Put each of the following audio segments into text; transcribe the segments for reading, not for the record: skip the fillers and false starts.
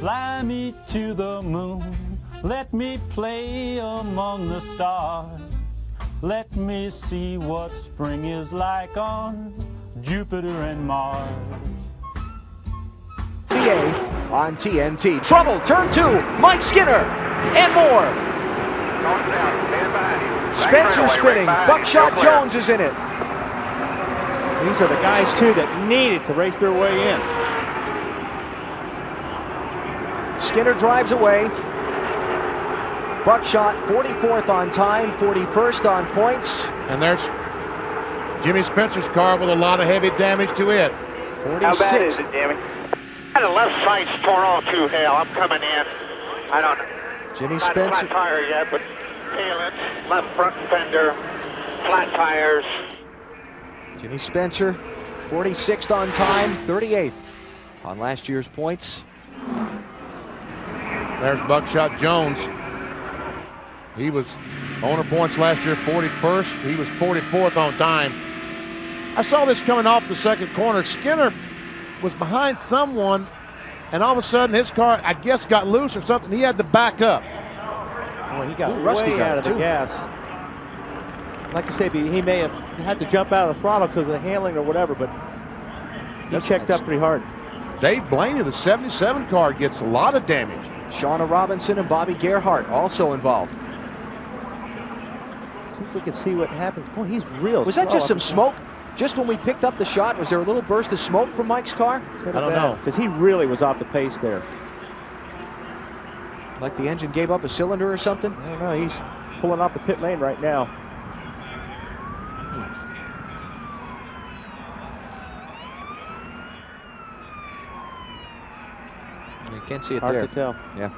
Fly me to the moon, let me play among the stars. Let me see what spring is like on Jupiter and Mars. PA on TNT. Trouble, turn 2, Mike Skinner, and more. Spencer spinning, Buckshot Jones is in it. These are the guys, too, that needed to race their way in. Skinner drives away. Buckshot 44th on time, 41st on points. And there's Jimmy Spencer's car with a lot of heavy damage to it. 46th. How bad is it, Jimmy? The left side's torn all too hell. I'm coming in. I don't know. Jimmy Not Spencer. flat tire yet, but tail it, left front fender, flat tires. Jimmy Spencer, 46th on time, 38th on last year's points. There's Buckshot Jones. He was owner points last year, 41st. He was 44th on time. I saw this coming off the second corner. Skinner was behind someone, and all of a sudden his car, I guess, got loose or something. He had to back up. Boy, he got Rusty way got out it of the too. gas. Like I say, he may have had to jump out of the throttle because of the handling or whatever, but he checked up pretty hard. Dave Blaney, the 77 car, gets a lot of damage. Shauna Robinson and Bobby Gerhardt also involved. Let's see if we can see what happens. Boy, he's real Was slow that just up some the smoke? Just when we picked up the shot, was there a little burst of smoke from Mike's car? I don't know. because he really was off the pace there. Like the engine gave up a cylinder or something? I don't know. He's pulling off the pit lane right now. You can't see it Hard there. to tell. Yeah.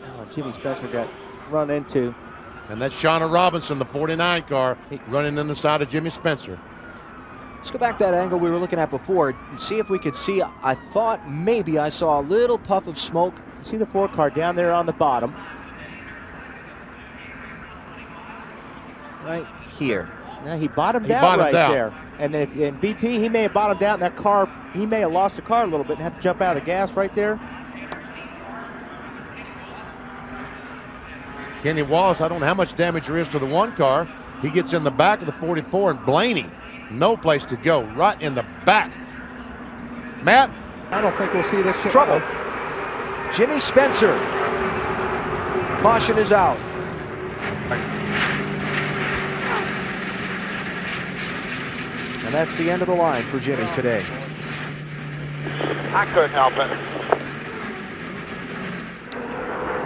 Oh, Jimmy Spencer got run into. And that's Shauna Robinson, the 49 car, running in the side of Jimmy Spencer. Let's go back to that angle we were looking at before and see if we could see. I thought maybe I saw a little puff of smoke. See the 4 car down there on the bottom. Right here. Now he bottomed He out bottomed right out. there. And then if in BP, he may have bottomed out in that car. He may have lost the car a little bit and have to jump out of the gas right there. Kenny Wallace, I don't know how much damage there is to the 1 car. He gets in the back of the 44, and Blaney, no place to go, right in the back. Matt? I don't think we'll see this shit. Trouble. Jimmy Spencer. Caution is out. And that's the end of the line for Jimmy today. I couldn't help it.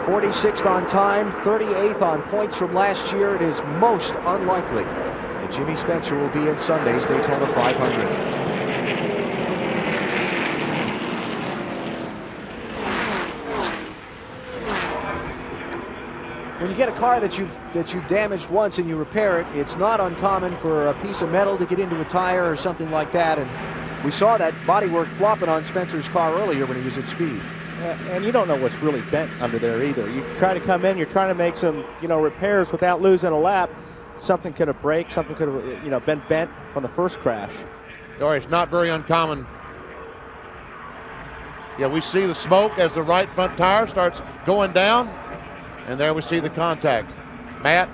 46th on time, 38th on points from last year. It is most unlikely that Jimmy Spencer will be in Sunday's Daytona 500. When you get a car that you've damaged once and you repair it, it's not uncommon for a piece of metal to get into a tire or something like that. And we saw that bodywork flopping on Spencer's car earlier when he was at speed. And you don't know what's really bent under there either. You try to come in, you're trying to make some, repairs without losing a lap. Something could have break, something could have, been bent from the first crash. All right, it's not very uncommon. Yeah, we see the smoke as the right front tire starts going down, and there we see the contact. Matt?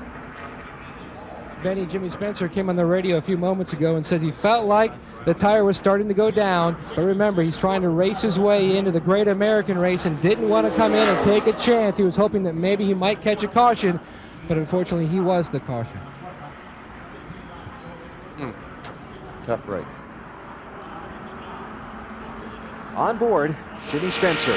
Benny, Jimmy Spencer came on the radio a few moments ago and says he felt like the tire was starting to go down. But remember, he's trying to race his way into the Great American Race and didn't want to come in and take a chance. He was hoping that maybe he might catch a caution, but unfortunately he was the caution. Tough break. On board, Jimmy Spencer.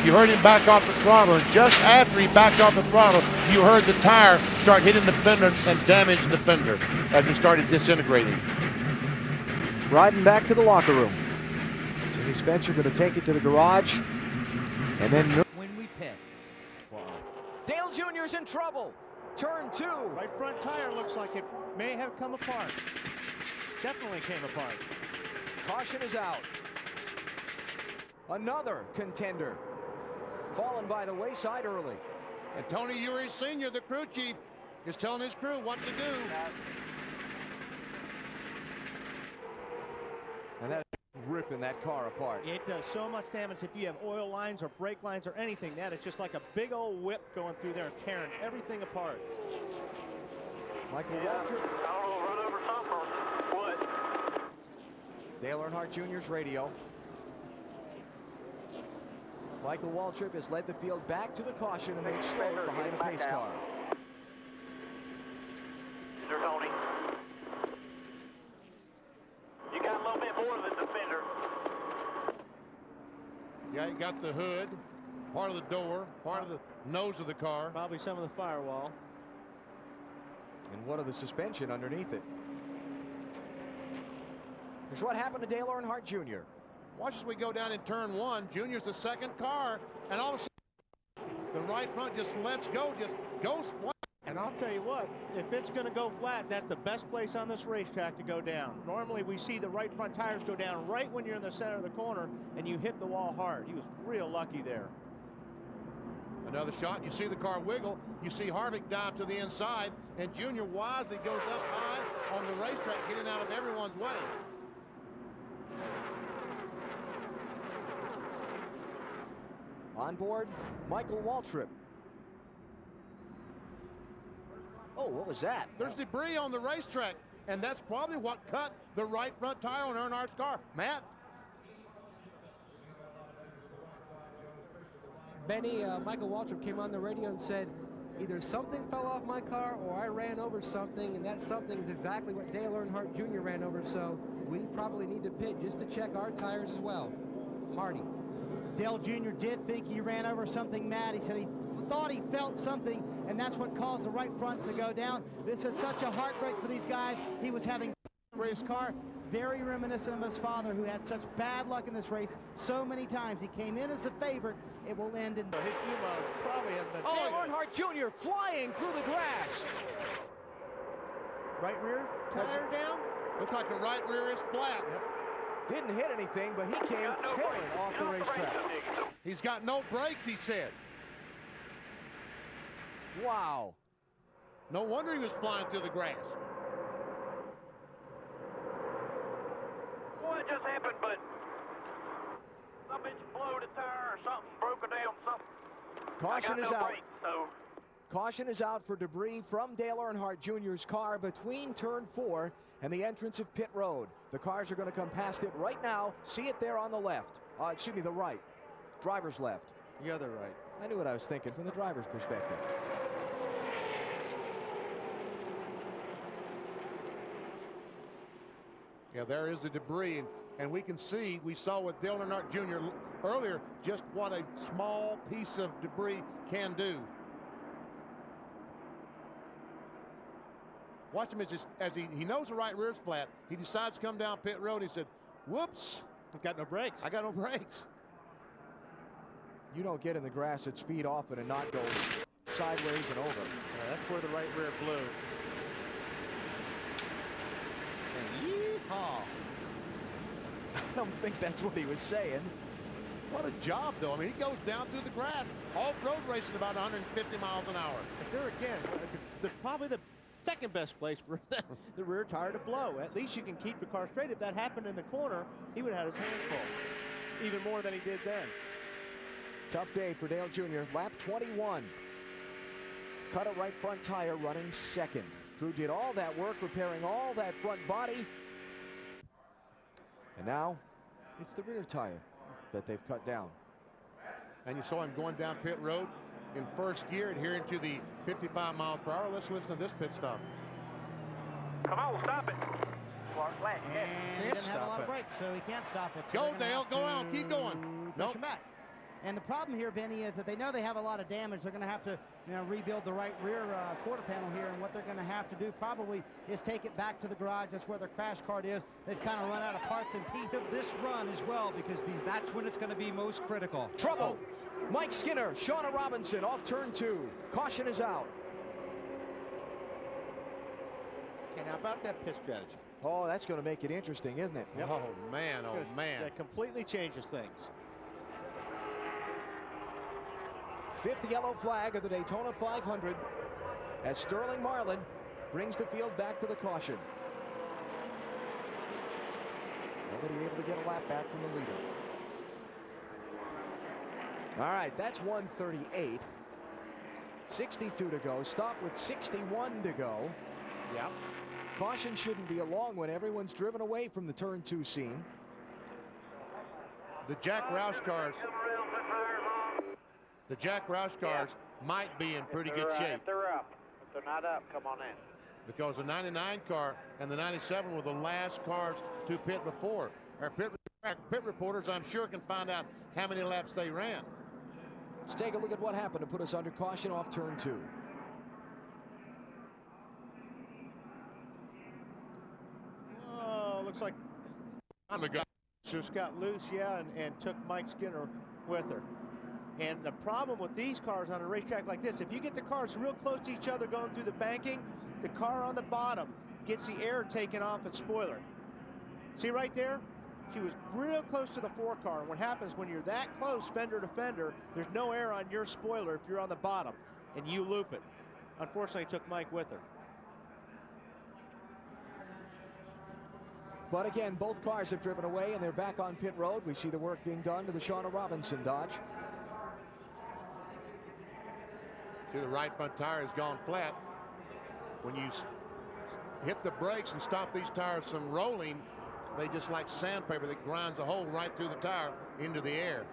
You heard him back off the throttle, and just after he backed off the throttle, you heard the tire start hitting the fender and damage the fender as it started disintegrating. Riding back to the locker room. Jimmy Spencer going to take it to the garage. And then when we pit. Wow. Dale Jr.'s in trouble. Turn 2. Right front tire looks like it may have come apart. Definitely came apart. Caution is out. Another contender fallen by the wayside early. And Tony Uri Sr., the crew chief, is telling his crew what to do. And that ripping that car apart. It does so much damage if you have oil lines or brake lines or anything. That is just like a big old whip going through there, tearing everything apart. Michael Waltrip. I'll run over something. What? Dale Earnhardt Jr.'s radio. Michael Waltrip has led the field back to the caution, and they've slowed behind the pace car. There's Tony. You got a little bit more than the fender. Yeah, you got the hood, part of the door, part of the nose of the car. Probably some of the firewall. And what of the suspension underneath it? Here's what happened to Dale Earnhardt Jr. Watch as we go down in turn one. Junior's the second car, and all of a sudden, the right front just lets go, just goes flat. And I'll tell you what, if it's going to go flat, that's the best place on this racetrack to go down. Normally we see the right front tires go down right when you're in the center of the corner and you hit the wall hard. He was real lucky there. Another shot, you see the car wiggle, you see Harvick dive to the inside, and Junior wisely goes up high on the racetrack, getting out of everyone's way. On board, Michael Waltrip. Oh, what was that? There's debris on the racetrack, and that's probably what cut the right front tire on Earnhardt's car. Matt? Benny, Michael Waltrip came on the radio and said, either something fell off my car or I ran over something, and that something is exactly what Dale Earnhardt Jr. ran over, so we probably need to pit just to check our tires as well. Marty. Dale Jr. did think he ran over something, Matt. He said he thought he felt something, and that's what caused the right front to go down. This is such a heartbreak for these guys. He was having race car, very reminiscent of his father, who had such bad luck in this race so many times. He came in as a favorite. It will end in... His gear mileage probably has been... Dale Earnhardt Jr. flying through the grass. Right rear tire down? Looks like the right rear is flat. Didn't hit anything, but he came tearing off the racetrack. He's got no brakes, he said. Wow. No wonder he was flying through the grass. Boy, it just happened, but some bitch blowed a tire or something, broke it down, something. Caution is no out. brakes, so. Caution is out for debris from Dale Earnhardt Jr.'s car between turn 4 and the entrance of pit road. The cars are going to come past it right now. See it there on the left. Excuse me, the right. Driver's left. The other right. I knew what I was thinking from the driver's perspective. Yeah, there is the debris, and we can see, we saw with Dale Earnhardt Jr. earlier, just what a small piece of debris can do. Watch him as he knows the right rear's flat. He decides to come down pit road. He said, whoops. I've got no brakes. I got no brakes. You don't get in the grass at speed often and not go sideways and over. Yeah, that's where the right rear blew. And yeehaw. I don't think that's what he was saying. What a job, though. I mean, he goes down through the grass, off-road racing about 150 miles an hour. But there again, probably the second best place for the rear tire to blow. At least you can keep your car straight. If that happened in the corner, he would have had his hands full, even more than he did then. Tough day for Dale Jr. Lap 21. Cut a right front tire running second. Crew did all that work repairing all that front body. And now it's the rear tire that they've cut down. And you saw him going down pit road in first gear, adhering to the 55 miles per hour. Let's listen to this pit stop. Come on, stop it. And he doesn't have a lot of brakes, so he can't stop it. So Go, Dale. Go on. Keep going. Push him back. And the problem here, Benny, is that they know they have a lot of damage. They're going to have to, rebuild the right rear quarter panel here. And what they're going to have to do probably is take it back to the garage. That's where their crash cart is. They've kind of run out of parts and pieces of this run as well, because that's when it's going to be most critical. Trouble. Mike Skinner, Shauna Robinson off turn 2. Caution is out. Okay, now about that pit strategy. Oh, that's going to make it interesting, isn't it? Yep. Oh, man. Oh, man. That completely changes things. Fifth yellow flag of the Daytona 500 as Sterling Marlin brings the field back to the caution. Nobody able to get a lap back from the leader. All right, that's 138. 62 to go. Stop with 61 to go. Yeah. Caution shouldn't be a long one. Everyone's driven away from the turn 2 scene. The Jack Roush cars. The Jack Roush cars might be in pretty good shape. If they're up. If they're not up, come on in. Because the 99 car and the 97 were the last cars to pit before. Our pit reporters, I'm sure, can find out how many laps they ran. Let's take a look at what happened to put us under caution off turn 2. Oh, looks like just got loose, yeah, and took Mike Skinner with her. And the problem with these cars on a racetrack like this, if you get the cars real close to each other going through the banking, the car on the bottom gets the air taken off its spoiler. See right there? She was real close to the 4 car. And what happens when you're that close, fender to fender, there's no air on your spoiler if you're on the bottom, and you loop it. Unfortunately, it took Mike with her. But again, both cars have driven away and they're back on pit road. We see the work being done to the Shauna Robinson Dodge. See, the right front tire has gone flat. When you hit the brakes and stop these tires from rolling, they just like sandpaper that grinds a hole right through the tire into the air.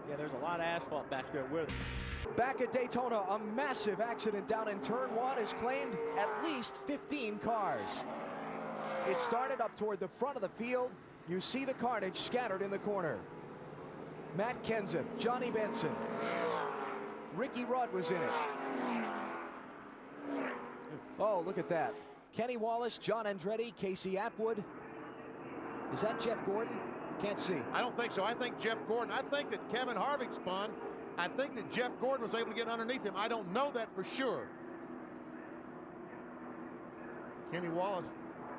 Yeah, there's a lot of asphalt back there with it. Back at Daytona, a massive accident down in turn 1 has claimed at least 15 cars. It started up toward the front of the field. You see the carnage scattered in the corner. Matt Kenseth, Johnny Benson, Ricky Rudd was in it. Oh, look at that. Kenny Wallace, John Andretti, Casey Atwood. Is that Jeff Gordon? Can't see. I don't think so. I think Jeff Gordon. I think that Kevin Harvick spun. I think that Jeff Gordon was able to get underneath him. I don't know that for sure. Kenny Wallace.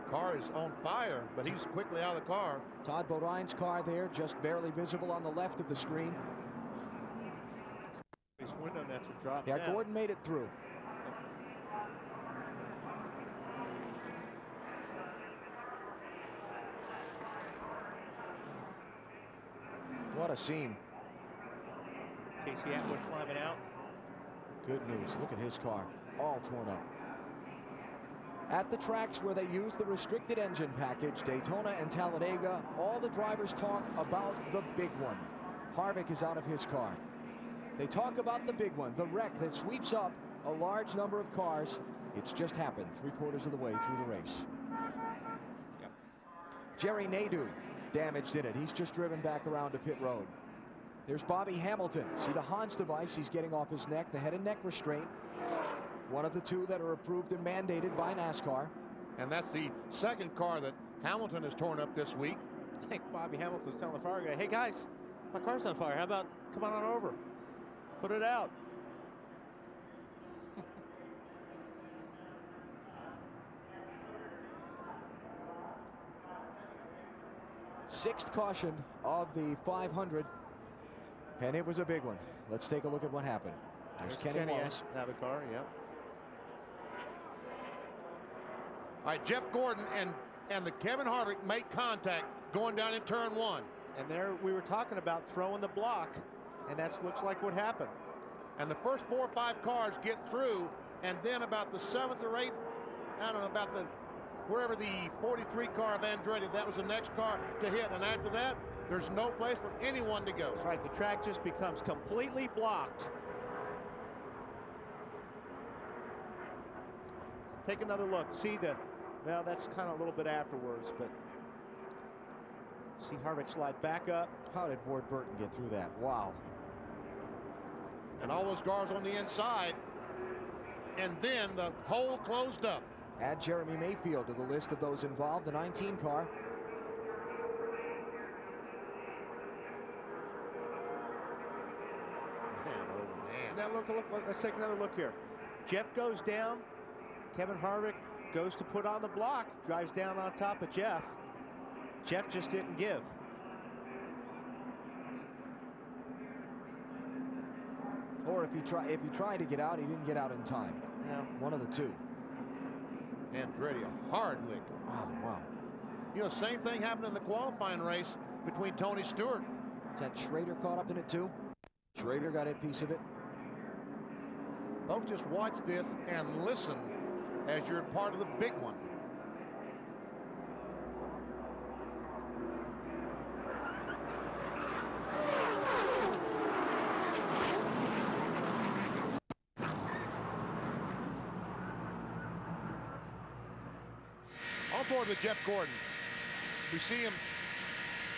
Car is on fire, but he's quickly out of the car. Todd Bodine's car there, just barely visible on the left of the screen. His window nets are dropped Yeah, down. Gordon made it through. What a scene. Casey Atwood climbing out. Good news. Look at his car, all torn up. At the tracks where they use the restricted engine package, Daytona and Talladega, all the drivers talk about the big one. Harvick is out of his car. They talk about the big one, the wreck that sweeps up a large number of cars. It's just happened 3/4 of the way through the race. Yep. Jerry Nadeau damaged in it. He's just driven back around to pit road. There's Bobby Hamilton. See the Hans device he's getting off his neck, the head and neck restraint. One of the 2 that are approved and mandated by NASCAR. And that's the second car that Hamilton has torn up this week. I think Bobby Hamilton's telling the fire guy, hey guys, my car's on fire. How about come on over? Put it out. Sixth caution of the 500. And it was a big one. Let's take a look at what happened. There's Kenny Wallace. Out of the car, yep. All right, Jeff Gordon and the Kevin Harvick make contact going down in turn 1. And there we were talking about throwing the block, and that looks like what happened. And the first 4 or 5 cars get through, and then about the 7th or 8th, I don't know, about the wherever the 43 car of Andretti, that was the next car to hit. And after that, there's no place for anyone to go. That's right, the track just becomes completely blocked. Let's take another look. See well, that's kind of a little bit afterwards, but see Harvick slide back up. How did Ward Burton get through that? Wow. And all those cars on the inside, and then the hole closed up. Add Jeremy Mayfield to the list of those involved, the 19 car. Man, oh man. Now look, let's take another look here. Jeff goes down. Kevin Harvick goes to put on the block, drives down on top of Jeff. Jeff just didn't give. Or or if he tried to get out, he didn't get out in time. Yeah. One of the two. Andretti, a hard lick. Oh, wow. You know, same thing happened in the qualifying race between Tony Stewart. Is that Schrader caught up in it too? Schrader got a piece of it. Folks, just watch this and listen as you're part of the big one. On board with Jeff Gordon. We see him.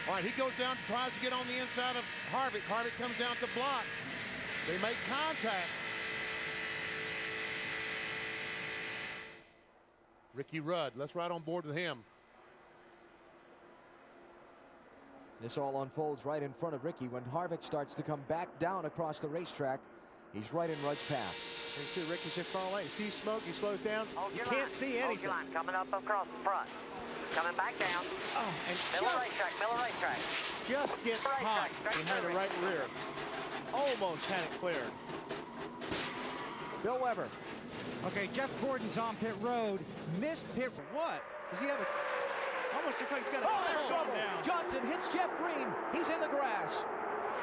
All right, he goes down, tries to get on the inside of Harvick. Harvick comes down to block. They make contact. Ricky Rudd, let's ride on board with him. This all unfolds right in front of Ricky when Harvick starts to come back down across the racetrack. He's right in Rudd's path. You see Ricky's just falling away. You see smoke, he slows down. You can't see anything. Hold your line. Coming up across the front. Coming back down. Oh, and Miller racetrack. Just gets caught behind the right rear. Almost had it cleared. Bill Weber. Okay, Jeff Gordon's on pit road. Missed pit. What? Does he have a... Almost looks like he's got a tire going trouble. down. Johnson hits Jeff Green. He's in the grass.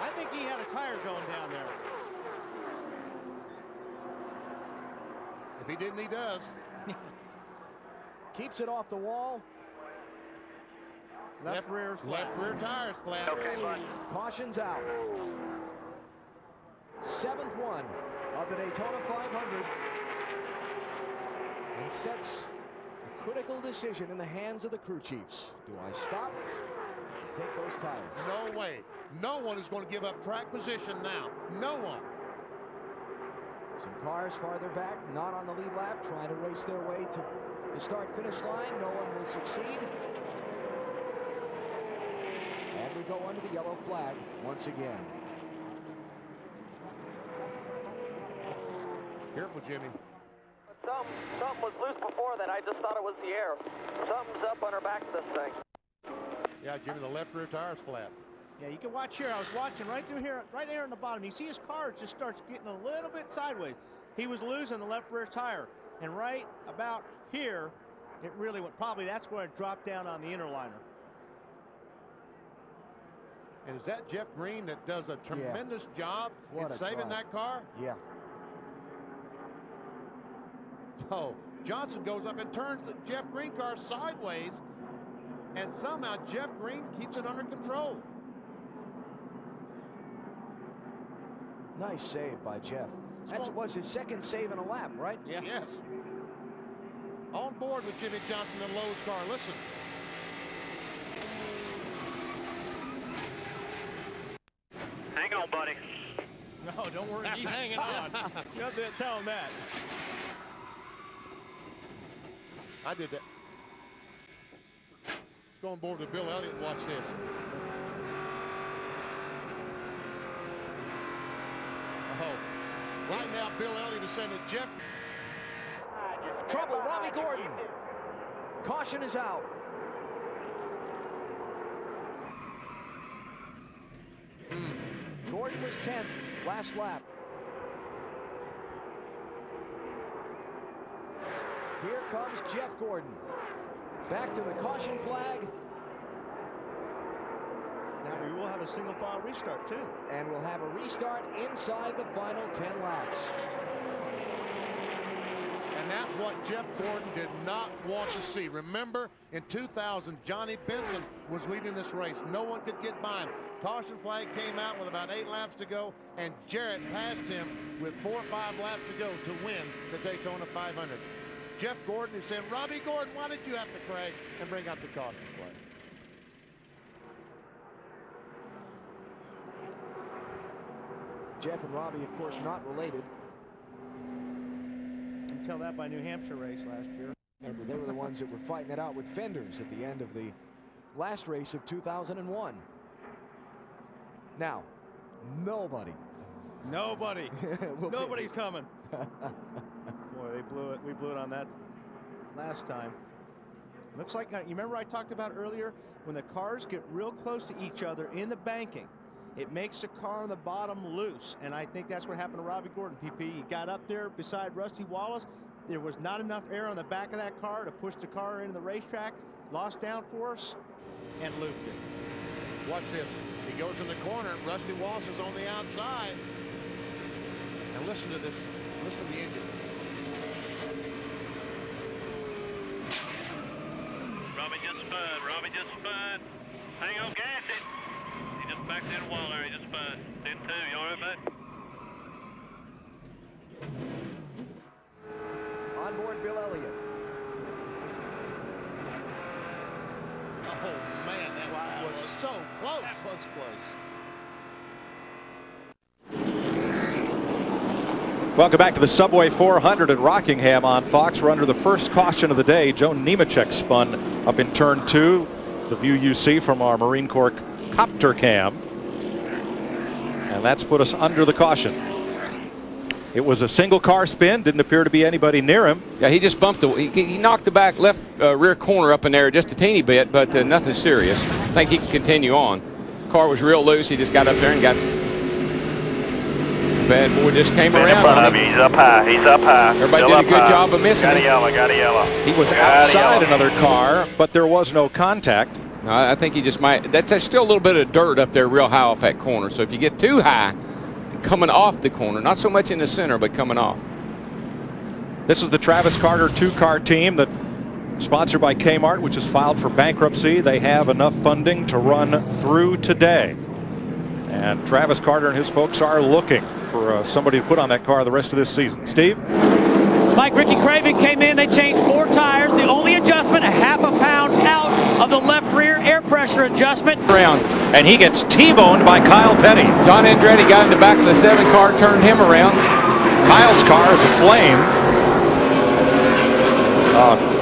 I think he had a tire going down there. If he didn't, he does. Keeps it off the wall. Left rear tire's flat. Okay, bud. Caution's out. 7th one of the Daytona 500. And sets a critical decision in the hands of the crew chiefs. Do I stop or take those tires? No way. No one is going to give up track position now. No one. Some cars farther back, not on the lead lap, trying to race their way to the start-finish line. No one will succeed. And we go under the yellow flag once again. Careful, Jimmy. Something was loose before that. I just thought it was the air. Something's up on her back of this thing. Yeah, Jimmy, the left rear tire's flat. Yeah, you can watch here. I was watching right through here, right there in the bottom. You see his car just starts getting a little bit sideways. He was losing the left rear tire. And right about here, it really went. Probably that's where it dropped down on the inner liner. And is that Jeff Green that does a tremendous job What in a saving drive. that car? Yeah. Oh, Johnson goes up and turns the Jeff Green car sideways, and somehow Jeff Green keeps it under control. Nice save by Jeff. That was his second save in a lap, right? Yeah. Yes. On board with Jimmy Johnson and Lowe's car. Listen. Hang on, buddy. No, don't worry. He's hanging on. You have to tell him that. I did that. Let's go on board with Bill Elliott and watch this. Oh, right now Bill Elliott is saying that Jeff. Trouble, Robbie Gordon. Caution is out. Gordon was 10th last lap. Here comes Jeff Gordon. Back to the caution flag. Now we will have a single file restart too. And we'll have a restart inside the final 10 laps. And that's what Jeff Gordon did not want to see. Remember, in 2000, Johnny Benson was leading this race. No one could get by him. Caution flag came out with about 8 laps to go, and Jarrett passed him with 4 or 5 laps to go to win the Daytona 500. Jeff Gordon is saying, Robbie Gordon, why did you have to crash and bring out the caution flag? Jeff and Robbie, of course, not related. You can tell that by New Hampshire race last year. Remember, they were the ones that were fighting it out with fenders at the end of the last race of 2001. Now, nobody. Nobody's coming. Boy, they blew it. We blew it on that last time. Looks like, you remember I talked about earlier when the cars get real close to each other in the banking. it makes the car on the bottom loose, and I think that's what happened to Robbie Gordon, PP. He got up there beside Rusty Wallace. There was not enough air on the back of that car to push the car into the racetrack, lost downforce, and looped it. Watch this. He goes in the corner. Rusty Wallace is on the outside. And listen to this. Listen to the engine. Robbie just spun. Robbie just spun. Hang on, gas it. He just backed in a wall there. He just spun. 10-2. You all right, bud? On board Bill Elliott. Oh, man, that was so close. That was close. Welcome back to the Subway 400 at Rockingham on Fox. We're under the first caution of the day. Joe Nemechek spun up in turn 2. The view you see from our Marine Corps copter cam. And that's put us under the caution. It was a single car spin. Didn't appear to be anybody near him. Yeah, he just bumped he knocked the back left rear corner up in there just a teeny bit, but nothing serious. I think he can continue on. Car was real loose. He just got up there and got. Bad boy just came around. In front of you. He's up high. He's up high. Everybody did a good job of missing Got a it. yellow. Got a yellow. He was outside another car, but there was no contact. No, I think he just might. That's still a little bit of dirt up there real high off that corner. So if you get too high, coming off the corner, not so much in the center, but coming off. This is the Travis Carter 2-car team that sponsored by Kmart, which has filed for bankruptcy. They have enough funding to run through today. And Travis Carter and his folks are looking for somebody to put on that car the rest of this season. Steve? Mike, Ricky Craven came in. They changed 4 tires. The only adjustment, a half a pound out of the left rear air pressure adjustment. Around. And he gets T-boned by Kyle Petty. John Andretti got in the back of the 7 car, turned him around. Kyle's car is aflame.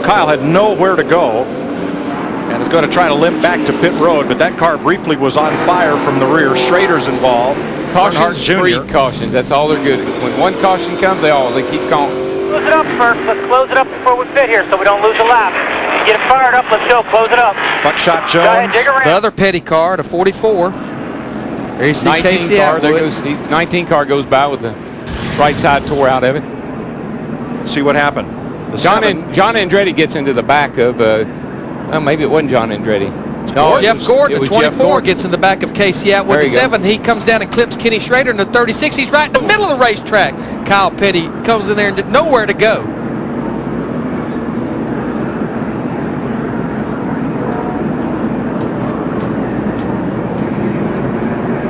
Kyle had nowhere to go and is going to try to limp back to pit road, but that car briefly was on fire from the rear. Schrader's involved. Cautions, street cautions. That's all they're good at. When one caution comes, they keep calling. Close it up first. Let's close it up before we fit here so we don't lose a lap. Get it fired up. Let's go. Close it up. Buckshot Jones. Go ahead, dig around. The other Petty car, the 44. There you see 19 Casey car. There Atwood. goes 19 car goes by with the right side tore out of it. Let's see what happened. John Andretti gets into the back of. Well, maybe it wasn't John Andretti. No, Jeff Gordon, the 24, gets in the back of Casey Atwood. The 7, he comes down and clips Kenny Schrader. In the 36, he's right in the middle of the racetrack. Kyle Petty comes in there and did nowhere to go.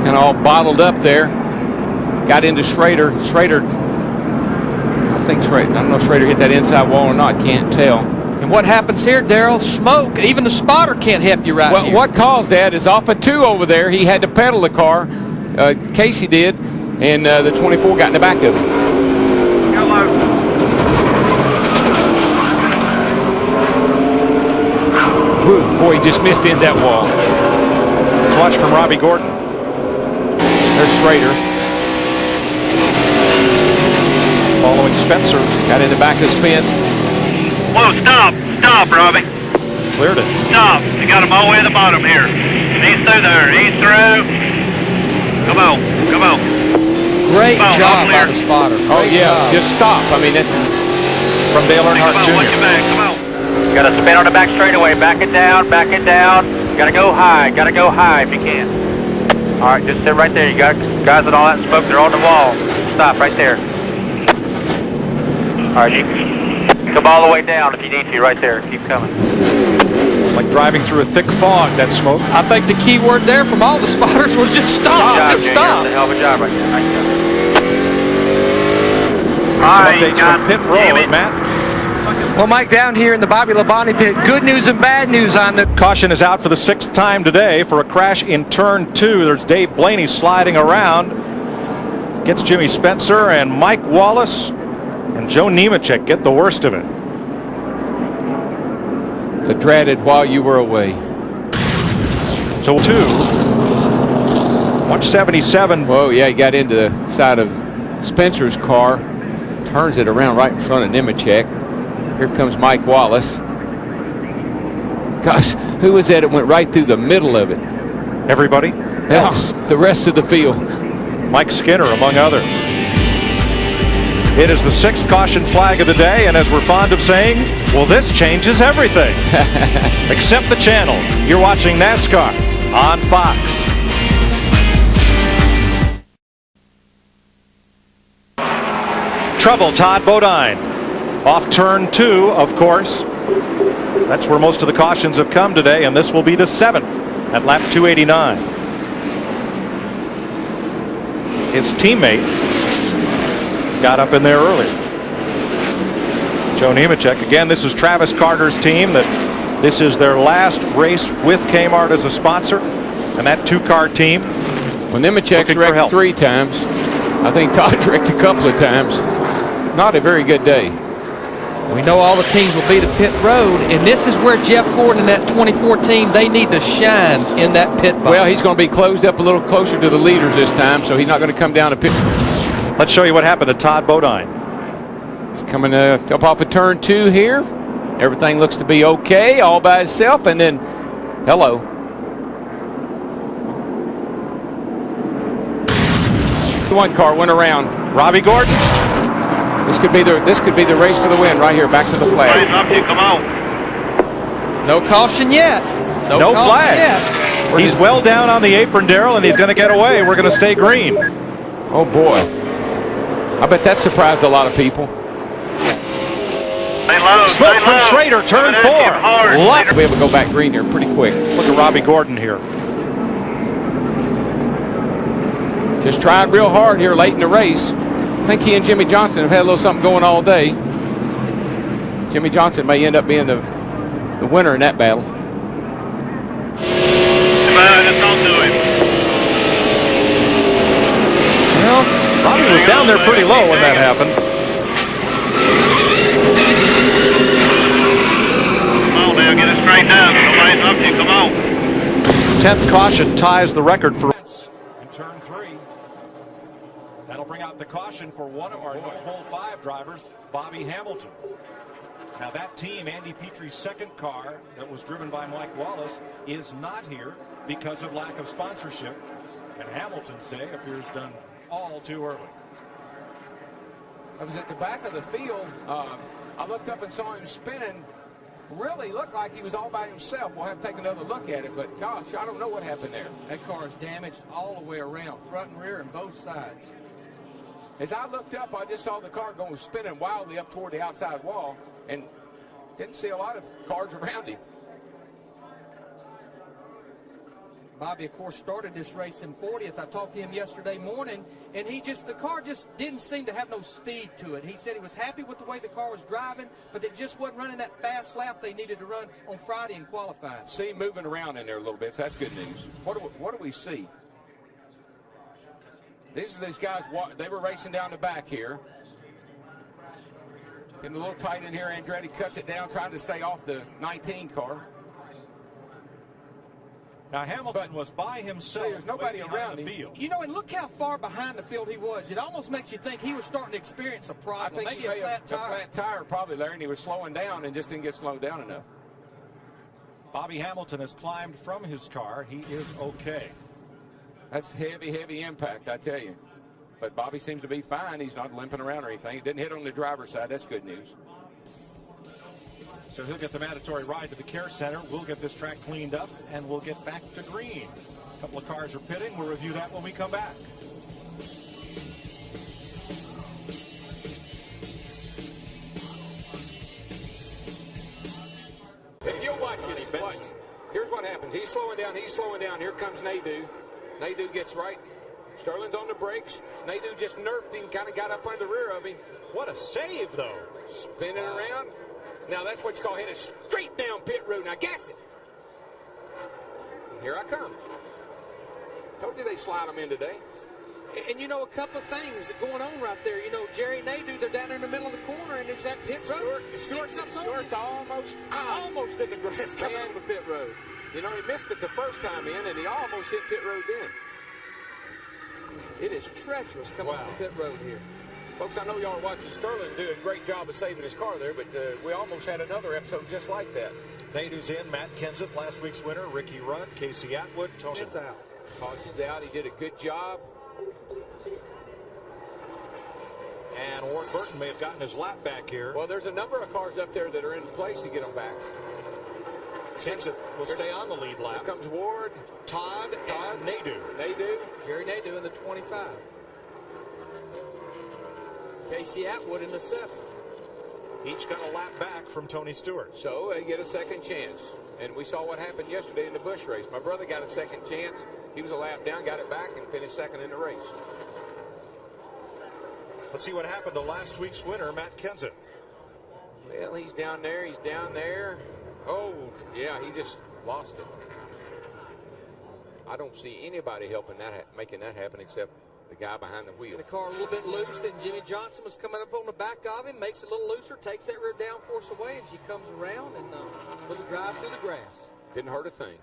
Kind of all bottled up there. Got into Schrader. I don't know if Schrader hit that inside wall or not. Can't tell. And what happens here, Darrell? Smoke. Even the spotter can't help you right here. What caused that is off of 2 over there. He had to pedal the car. Casey did, and the 24 got in the back of it. Woo, boy, he just missed in that wall. Let's watch from Robbie Gordon. There's Schrader. Following Spencer. Got in the back of Spence. Whoa, stop, Robbie. Cleared it. Stop. You got him all the way at the bottom here. He's through there. He's through. Come on. Great job by the spotter. Just stop. I mean, from Dale Earnhardt Jr. Watch your back. Come on. Got to spin on the back straightaway. Back it down. Got to go high. if you can. All right, just sit right there. You got guys with all that smoke. They're on the wall. Stop right there. All right, you come all the way down if you need to, right there. Keep coming. It's like driving through a thick fog, that smoke. I think the key word there from all the spotters was just stop. Just stop. You're doing a hell of a job right there. Some updates from pit road, Matt. Well, Mike, down here in the Bobby Labonte pit, good news and bad news on the... Caution is out for the 6th time today for a crash in turn 2. There's Dave Blaney sliding around. Gets Jimmy Spencer, and Mike Wallace and Joe Nemechek get the worst of it. The dreaded while you were away. So 2. 177. Whoa, yeah, he got into the side of Spencer's car. Turns it around right in front of Nemechek. Here comes Mike Wallace. Gosh, who was that? It went right through the middle of it. everybody else. The rest of the field. Mike Skinner, among others. It is the 6th caution flag of the day, and as we're fond of saying, well, this changes everything. Except the channel. You're watching NASCAR on Fox. Trouble, Todd Bodine. Off turn 2, of course. That's where most of the cautions have come today, and this will be the 7th at lap 289. His teammate got up in there early. Joe Nemechek. Again, this is Travis Carter's team. This is their last race with Kmart as a sponsor, and that 2-car team. Well, Nemechek's wrecked 3 times. I think Todd's wrecked a couple of times. Not a very good day. We know all the teams will be to pit road, and this is where Jeff Gordon and that 2014, they need to shine in that pit box. Well, he's going to be closed up a little closer to the leaders this time, so he's not going to come down to pit. Let's show you what happened to Todd Bodine. He's coming up off of turn 2 here. Everything looks to be okay all by itself, and then, hello. One car went around. Robbie Gordon. This could be the race for the win right here. Back to the flag. Come on. No caution yet. No flag. Yet. He's well down on the apron, Darrell, and he's going to get away. We're going to stay green. Oh boy. I bet that surprised a lot of people. Smoke from Schrader, turn 4. We'll be able to go back green here pretty quick. Let's look at Robbie Gordon here. Just trying real hard here late in the race. I think he and Jimmy Johnson have had a little something going all day. Jimmy Johnson may end up being the winner in that battle. Just don't do it. Well, Robbie was down there pretty low when that happened. Come on now, get it straight down. Nobody's up to you. Come on. 10th caution ties the record for in turn 3. That'll bring out the caution for one of our No Bull 5 drivers, Bobby Hamilton. Now that team, Andy Petrie's 2nd car that was driven by Mike Wallace, is not here because of lack of sponsorship. And Hamilton's day appears done all too early. I was at the back of the field. I looked up and saw him spinning. Really looked like he was all by himself. We'll have to take another look at it, but gosh, I don't know what happened there. That car is damaged all the way around, front and rear and both sides. As I looked up, I just saw the car going spinning wildly up toward the outside wall and didn't see a lot of cars around him. Bobby, of course, started this race in 40th. I talked to him yesterday morning, and the car just didn't seem to have no speed to it. He said he was happy with the way the car was driving, but it just wasn't running that fast lap they needed to run on Friday in qualifying. See him moving around in there a little bit, so that's good news. What do we see? These guys, they were racing down the back here. Getting a little tight in here. Andretti cuts it down, trying to stay off the 19 car. Now Hamilton was by himself. There's nobody around him. You know, and look how far behind the field he was. It almost makes you think he was starting to experience a problem. I think maybe he a flat tire probably there, and he was slowing down and just didn't get slowed down enough. Bobby Hamilton has climbed from his car. He is okay. That's heavy impact, I tell you. But Bobby seems to be fine. He's not limping around or anything. He didn't hit on the driver's side. That's good news. So he'll get the mandatory ride to the care center. We'll get this track cleaned up, and we'll get back to green. A couple of cars are pitting. We'll review that when we come back. If you'll watch this, watch. Here's what happens. He's slowing down. Here comes Nadeau. Nadeau gets right. Sterling's on the brakes. Nadeau just nerfed him, kind of got up under the rear of him. What a save, though. Spinning around. Now that's what you call hitting straight down pit road. Now guess it. Here I come. Told you they slide them in today. And you know, a couple of things going on right there. You know, Jerry Nadeau, they're down there in the middle of the corner, and there's that pit road. Stuart's almost in the grass coming on the pit road. You know, he missed it the first time in, and he almost hit pit road then. It is treacherous coming on the pit road here. Folks, I know y'all are watching Sterling do a great job of saving his car there, but we almost had another episode just like that. Nadeau's in. Matt Kenseth, last week's winner. Ricky Rudd, Casey Atwood, Tony is out. Caution's out. He did a good job. And Warren Burton may have gotten his lap back here. Well, there's a number of cars up there that are in place to get them back. Kenseth will stay on the lead lap. Here comes Ward, Todd, and Nadeau. Jerry Nadeau in the 25. Casey Atwood in the 7. Each got a lap back from Tony Stewart. So they get a second chance. And we saw what happened yesterday in the Busch race. My brother got a second chance. He was a lap down, got it back, and finished second in the race. Let's see what happened to last week's winner, Matt Kenseth. Well, he's down there. He's down there. Oh, yeah, he just lost it. I don't see anybody helping that, making that happen except the guy behind the wheel. The car a little bit loose, and Jimmy Johnson was coming up on the back of him, makes it a little looser, takes that rear downforce away, and she comes around and little drive through the grass. Didn't hurt a thing.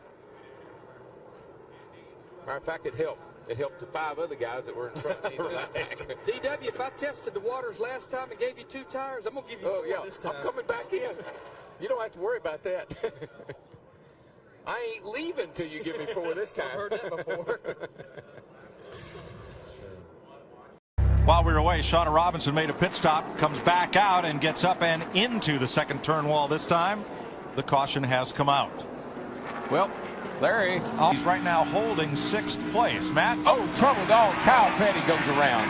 Matter of fact, it helped. It helped the 5 other guys that were in front of me. DW, if I tested the waters last time and gave you 2 tires, I'm going to give you 4 this time. I'm coming back in. You don't have to worry about that. I ain't leaving till you give me 4 this time. I've heard that before. While we were away, Shauna Robinson made a pit stop, comes back out and gets up and into the second turn wall this time. The caution has come out. Well, Larry. He's right now holding 6th place. Matt? Oh, trouble dog. Kyle Petty goes around.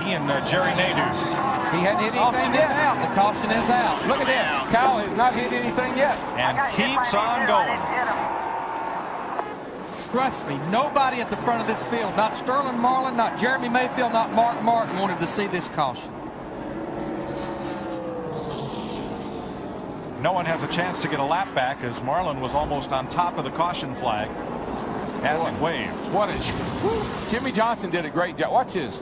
He and Jerry Nadeau. He hadn't hit anything yet. Out. The caution is out. Look at this. Kyle has not hit anything yet. And keeps on going. Trust me, nobody at the front of this field, not Sterling Marlin, not Jeremy Mayfield, not Mark Martin, wanted to see this caution. No one has a chance to get a lap back as Marlin was almost on top of the caution flag as he waved. What a Jimmy Johnson did a great job. Watch this.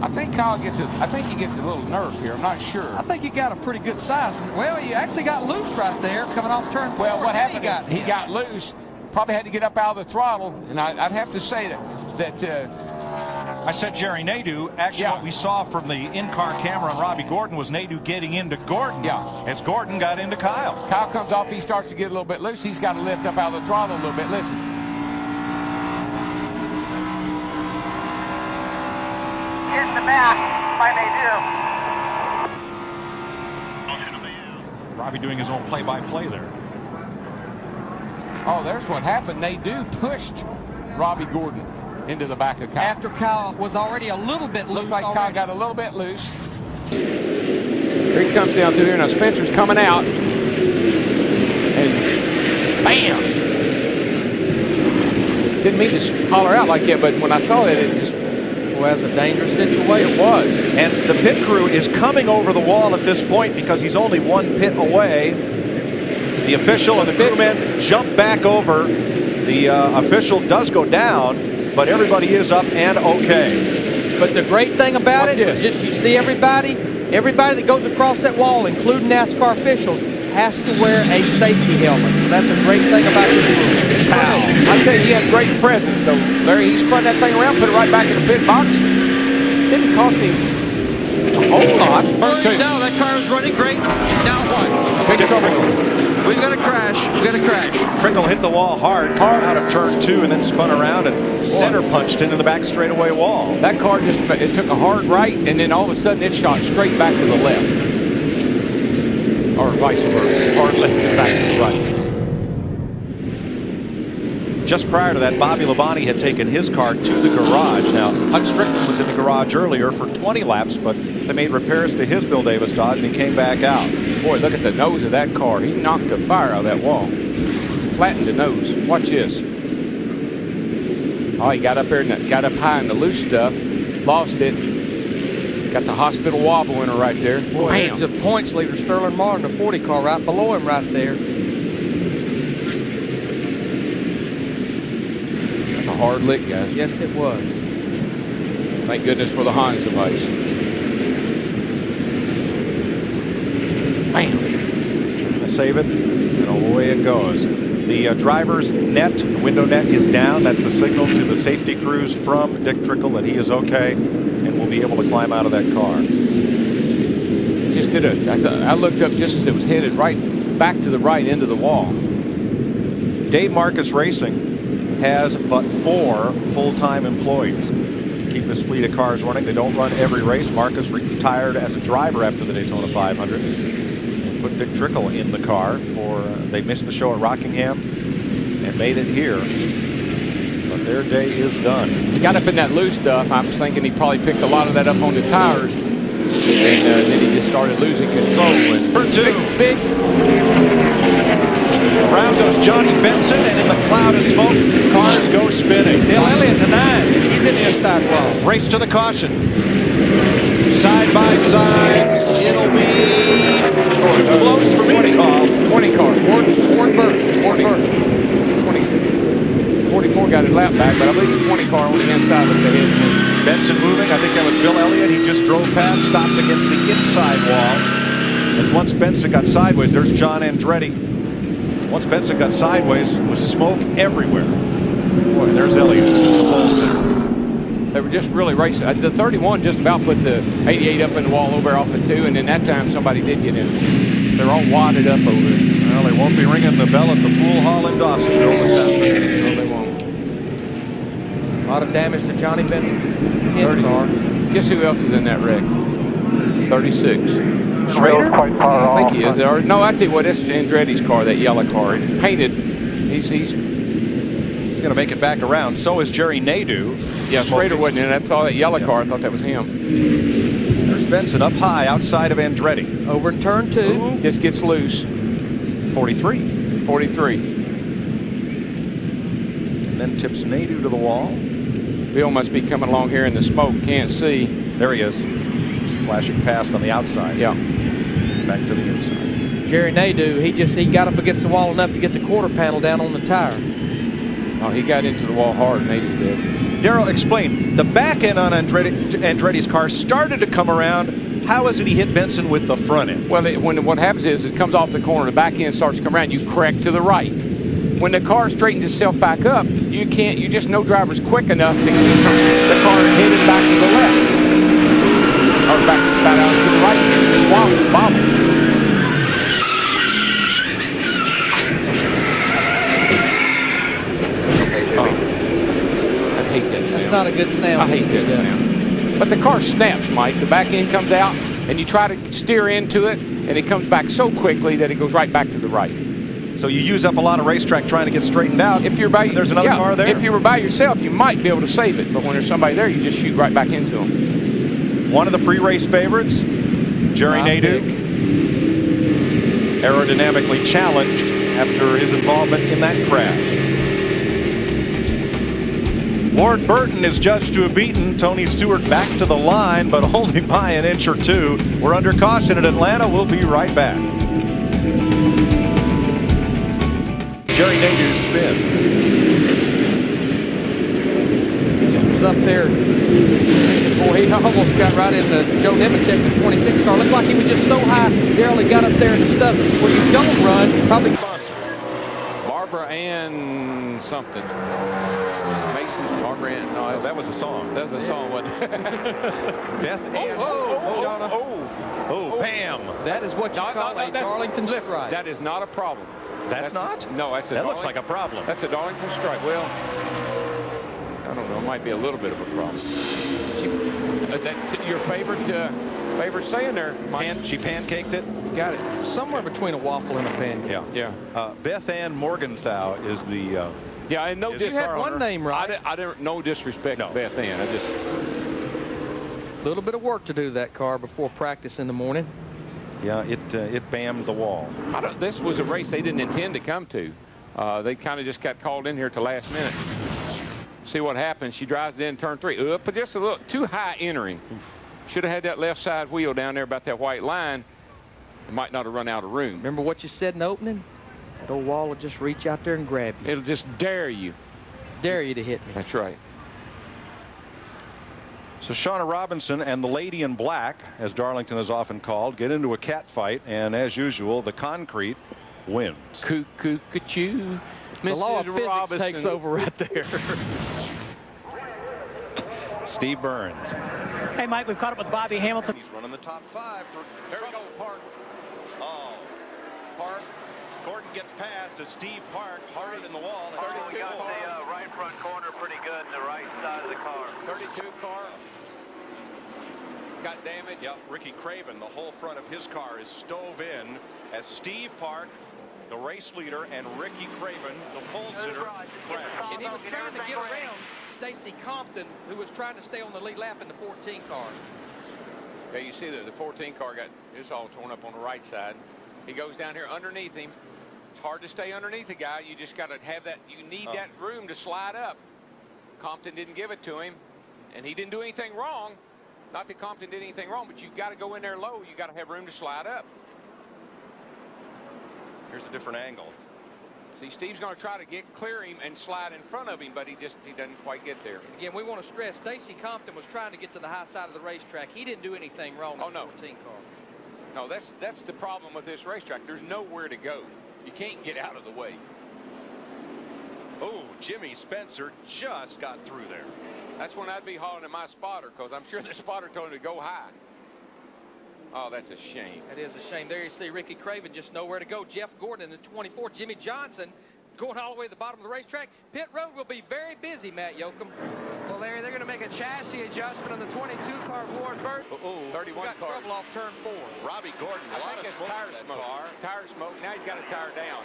I think Kyle gets it. I think he gets a little nerve here. I'm not sure. I think he got a pretty good size. Well, he actually got loose right there coming off turn 4. Well, what happened? He got loose. Probably had to get up out of the throttle, and I'd have to say that. I said Jerry Nadeau. Actually, what we saw from the in-car camera on Robbie Gordon was Nadeau getting into Gordon. As Gordon got into Kyle. Kyle comes off. He starts to get a little bit loose. He's got to lift up out of the throttle a little bit. Listen. In the back by Nadeau. Robbie doing his own play-by-play there. Oh, there's what happened. Nadeau pushed Robbie Gordon into the back of Kyle. After Kyle was already a little bit loose. Looked like Kyle got a little bit loose. Here he comes down through there. Now Spencer's coming out. And bam! Didn't mean to holler out like that, but when I saw that, it just... Well, that's a dangerous situation. It was. And the pit crew is coming over the wall at this point because he's only 1 pit away. The official and the crewmen jump back over. The official does go down. But everybody is up and okay. But the great thing about it is just you see everybody that goes across that wall, including NASCAR officials, has to wear a safety helmet. So that's a great thing about this rule. I tell you, he had great presence. So Larry, he spun that thing around, put it right back in the pit box. Didn't cost him a whole lot. No, that car is running great. Now what? Big trouble. We've got to crash. We've got to crash. Trickle hit the wall hard out of turn 2 and then spun around and center punched into the back straightaway wall. That car just took a hard right and then all of a sudden it shot straight back to the left. Or vice versa. Hard left and back to the right. Just prior to that, Bobby Labonte had taken his car to the garage. Now, Huck Strickland was in the garage earlier for 20 laps, but they made repairs to his Bill Davis Dodge and he came back out. Boy, look at the nose of that car. He knocked the fire out of that wall. Flattened the nose. Watch this. Oh, he got up there and got up high in the loose stuff. Lost it. Got the hospital wobble in her right there. Boy, there's the points leader, Sterling Martin, the 40 car right below him right there. That's a hard lick, guys. Yes, it was. Thank goodness for the Hans device. Bam. Trying to save it, and away it goes. The driver's net, the window net is down. That's the signal to the safety crews from Dick Trickle that he is okay and will be able to climb out of that car. Just did I looked up just as it was headed right back to the right into the wall. Dave Marcus Racing has but 4 full-time employees. Keep this fleet of cars running. They don't run every race. Marcus retired as a driver after the Daytona 500. And put Dick Trickle in the car for, they missed the show at Rockingham and made it here. But their day is done. He got up in that loose stuff. I was thinking he probably picked a lot of that up on the tires. And then he just started losing control. And Turn 2. Big. Around goes Johnny Benson, and in the cloud of smoke, cars go spinning. Bill Elliott to 9. He's in the inside wall. Race to the caution. Side by side, it'll be too close for me to call. 20 car. Ward Burton. 44 got his lap back, but I believe the 20 car on the inside of the head. Benson moving. I think that was Bill Elliott. He just drove past, stopped against the inside wall. As once Benson got sideways, there's John Andretti. Once Benson got sideways, was smoke everywhere. Boy, there's Elliott. They were just really racing. The 31 just about put the 88 up in the wall over off of 2, and then that time somebody did get in. They're all wadded up over it. Well, they won't be ringing the bell at the pool hall in Dawsonville this afternoon. No, they won't. A lot of damage to Johnny Benson's 10 car. Guess who else is in that wreck? 36. Schrader? I think he is. No, I tell you what, this is Andretti's car, that yellow car. It's painted. He's going to make it back around. So is Jerry Nadeau. Yeah, Schrader wasn't in it. That's all that yellow car. I thought that was him. There's Benson up high outside of Andretti. Over in turn 2. Ooh. Just gets loose. 43. 43. And then tips Nadeau to the wall. Bill must be coming along here in the smoke. Can't see. There he is. Just flashing past on the outside. Yeah. Back to the inside. Jerry Nadeau, he got up against the wall enough to get the quarter panel down on the tire. Oh, he got into the wall hard, Nadeau did. Darrell, explain. The back end on Andretti's car started to come around. How is it he hit Benson with the front end? Well, what happens is it comes off the corner, the back end starts to come around, you correct to the right. When the car straightens itself back up, you just no driver's quick enough to keep the car headed back to the left. Or back out to the right. It just wobbles. I hate that sound. That's not a good sound. I hate that sound. But the car snaps, Mike. The back end comes out, and you try to steer into it, and it comes back so quickly that it goes right back to the right. So you use up a lot of racetrack trying to get straightened out. If you're by, there's another car there. If you were by yourself, you might be able to save it. But when there's somebody there, you just shoot right back into them. One of the pre-race favorites, Jerry Nadeau, aerodynamically challenged after his involvement in that crash. Ward Burton is judged to have beaten Tony Stewart back to the line, but only by an inch or 2. We're under caution at Atlanta. We'll be right back. Jerry Nadeau's spin. He just was up there. Boy, he almost got right into Joe Nemechek, the 26 car. Looked like he was just so high, barely got up there in the stuff where you don't run. Probably. Barbara Ann something. Mason, Barbara Ann. No, that was a song. That was a song, wasn't it? Beth Ann. Pam. That is what you call a Darlington strike. That is not a problem. That's not? No, that's a That looks like a problem. That's a Darlington strike. Well, I don't know. It might be a little bit of a problem. Your favorite saying there, Mike. She pancaked it. You got it. Somewhere between a waffle and a pancake. Yeah. Beth Ann Morgenthau is the. Yeah, and no disrespect. You had one name right. I don't. No disrespect to Beth Ann. I just. A little bit of work to do to that car before practice in the morning. Yeah, it bammed the wall. This was a race they didn't intend to come to. They kind of just got called in here at the last minute. See what happens. She drives it in turn 3. But just a little too high entering. Should have had that left side wheel down there about that white line. It might not have run out of room. Remember what you said in the opening? That old wall will just reach out there and grab you. It'll just dare you. Dare you to hit me. That's right. So Shauna Robinson and the Lady in Black, as Darlington is often called, get into a cat fight, and as usual, the concrete wins. Cuckoo-ca-choo. The law of physics takes over right there. Steve Burns. Hey, Mike, we've caught up with Bobby Hamilton. He's running the top 5. There we go, Park. Oh, Park Gordon gets past as Steve Park hard in the wall. We got the right front corner pretty good, the right side of the car. 32 car got damaged. Yep, Ricky Craven, the whole front of his car is stove in as Steve Park, the race leader, and Ricky Craven, the pole sitter, crash. And he was trying to get around Stacy Compton, who was trying to stay on the lead lap in the 14 car. Yeah, you see the 14 car got his all torn up on the right side. He goes down here underneath him. It's hard to stay underneath the guy. You just got to have that. You need that room to slide up. Compton didn't give it to him, and he didn't do anything wrong. Not that Compton did anything wrong, but you've got to go in there low. You got to have room to slide up. Here's a different angle. See, Steve's going to try to clear him and slide in front of him, but he doesn't quite get there. Again, we want to stress Stacy Compton was trying to get to the high side of the racetrack. He didn't do anything wrong with the 14 car. No, that's the problem with this racetrack. There's nowhere to go. You can't get out of the way. Oh, Jimmy Spencer just got through there. That's when I'd be hauling at my spotter, because I'm sure the spotter told him to go high. Oh, that's a shame. That is a shame. There you see Ricky Craven, just nowhere to go. Jeff Gordon in the 24. Jimmy Johnson going all the way to the bottom of the racetrack. Pit road will be very busy, Matt Yoakum. Well, Larry, they're going to make a chassis adjustment on the 22 car of Ward Burton. 31 got car. trouble off turn 4. Robbie Gordon, a lot of smoke tire in that smoke. car. Tire smoke. Now he's got a tire down.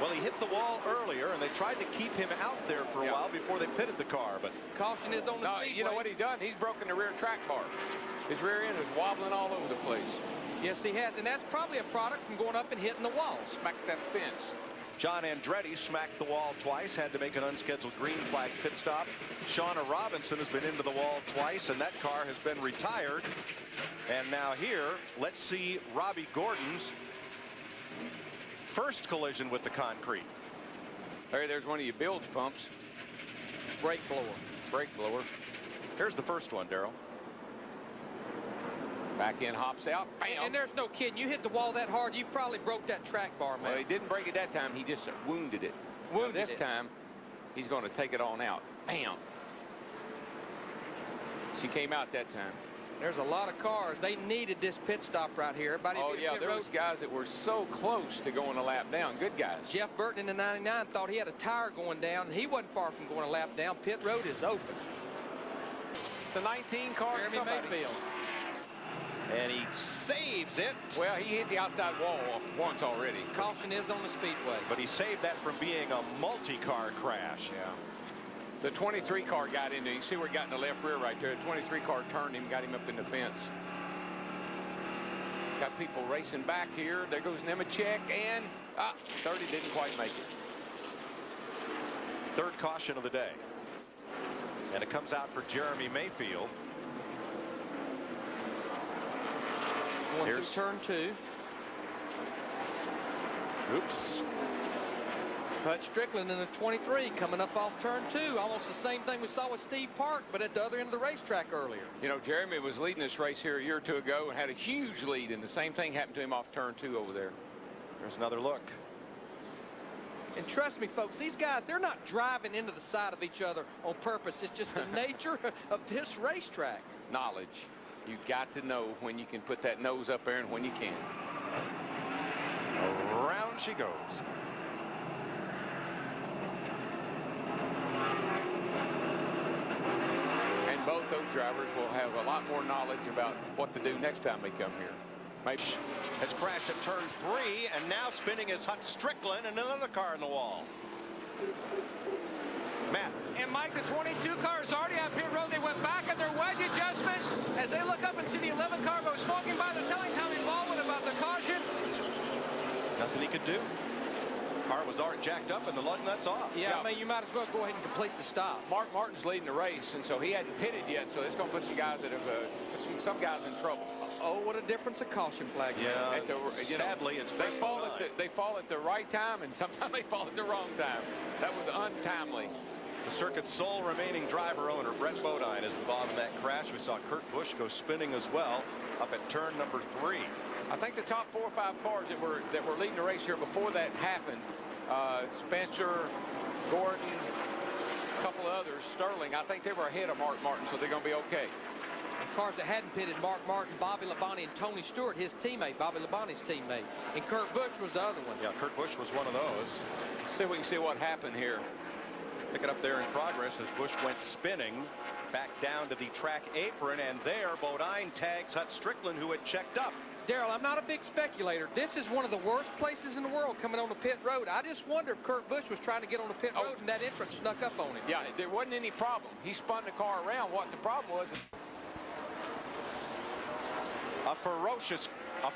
Well, he hit the wall earlier, and they tried to keep him out there for a while before they pitted the car. But caution is on the speedway. You know what he's done? He's broken the rear track bar. His rear end is wobbling all over the place. Yes, he has, and that's probably a product from going up and hitting the wall. Smack that fence. John Andretti smacked the wall twice, had to make an unscheduled green flag pit stop. Shauna Robinson has been into the wall twice, and that car has been retired. And now here, let's see Robbie Gordon's first collision with the concrete. There's one of your bilge pumps. Brake blower. Brake blower. Here's the first one, Darrell. Back in, hops out. Bam. And there's no kidding. You hit the wall that hard, you probably broke that track bar, man. Well, he didn't break it that time. He just wounded it. This time, he's going to take it on out. Bam. She came out that time. There's a lot of cars. They needed this pit stop right here. Everybody there was guys that were so close to going a lap down. Good guys. Jeff Burton in the 99 thought he had a tire going down, and he wasn't far from going a lap down. Pit road is open. It's a 19 car. Jeremy Mayfield. And he saves it. Well, he hit the outside wall once already. Caution is on the speedway. But he saved that from being a multi-car crash. Yeah. The 23 car got into him. You see where he got in the left rear right there. The 23 car turned him, got him up in the fence. Got people racing back here. There goes Nemechek, and 30 didn't quite make it. Third caution of the day. And it comes out for Jeremy Mayfield. Here's turn 2. Oops. Hut Strickland in the 23 coming up off turn 2. Almost the same thing we saw with Steve Park, but at the other end of the racetrack earlier. You know, Jeremy was leading this race here a year or two ago and had a huge lead, and the same thing happened to him off turn 2 over there. There's another look. And trust me, folks, these guys, they're not driving into the side of each other on purpose. It's just the nature of this racetrack. Knowledge. You got to know when you can put that nose up there and when you can't. Around she goes. And both those drivers will have a lot more knowledge about what to do next time they come here. Maybe has crashed at turn 3, and now spinning is Hut Strickland and another car in the wall. Matt. And Mike, the 22 car is already on pit road. They went back on their wedge adjustment. As they look up and see the 11 car go smoking by, they're telling Tommy Baldwin about the caution. Nothing he could do. Car was already jacked up and the lug nuts off. Yeah, I mean, you might as well go ahead and complete the stop. Mark Martin's leading the race, and so he hadn't pitted yet, so it's going to put some guys that have put some guys in trouble. Oh, what a difference a caution flag makes. Yeah, sadly, it's they fall at the right time, and sometimes they fall at the wrong time. That was untimely. The circuit's sole remaining driver owner, Brett Bodine, is involved in that crash. We saw Kurt Busch go spinning as well up at turn number 3. I think the top 4 or 5 cars that were leading the race here before that happened, Spencer, Gordon, a couple of others, Sterling, I think they were ahead of Mark Martin, so they're going to be okay. cars that hadn't pitted, Mark Martin, Bobby Labonte, and Tony Stewart, his teammate, Bobby Labonte's teammate. And Kurt Busch was the other one. Yeah, Kurt Busch was one of those. See if we can see what happened here. Pick it up there in progress as Busch went spinning back down to the track apron, and there Bodine tags Hut Strickland, who had checked up. Darrell, I'm not a big speculator. This is one of the worst places in the world coming on the pit road. I just wonder if Kurt Busch was trying to get on the pit road and that entrance snuck up on him. Yeah, there wasn't any problem. He spun the car around. What the problem was... A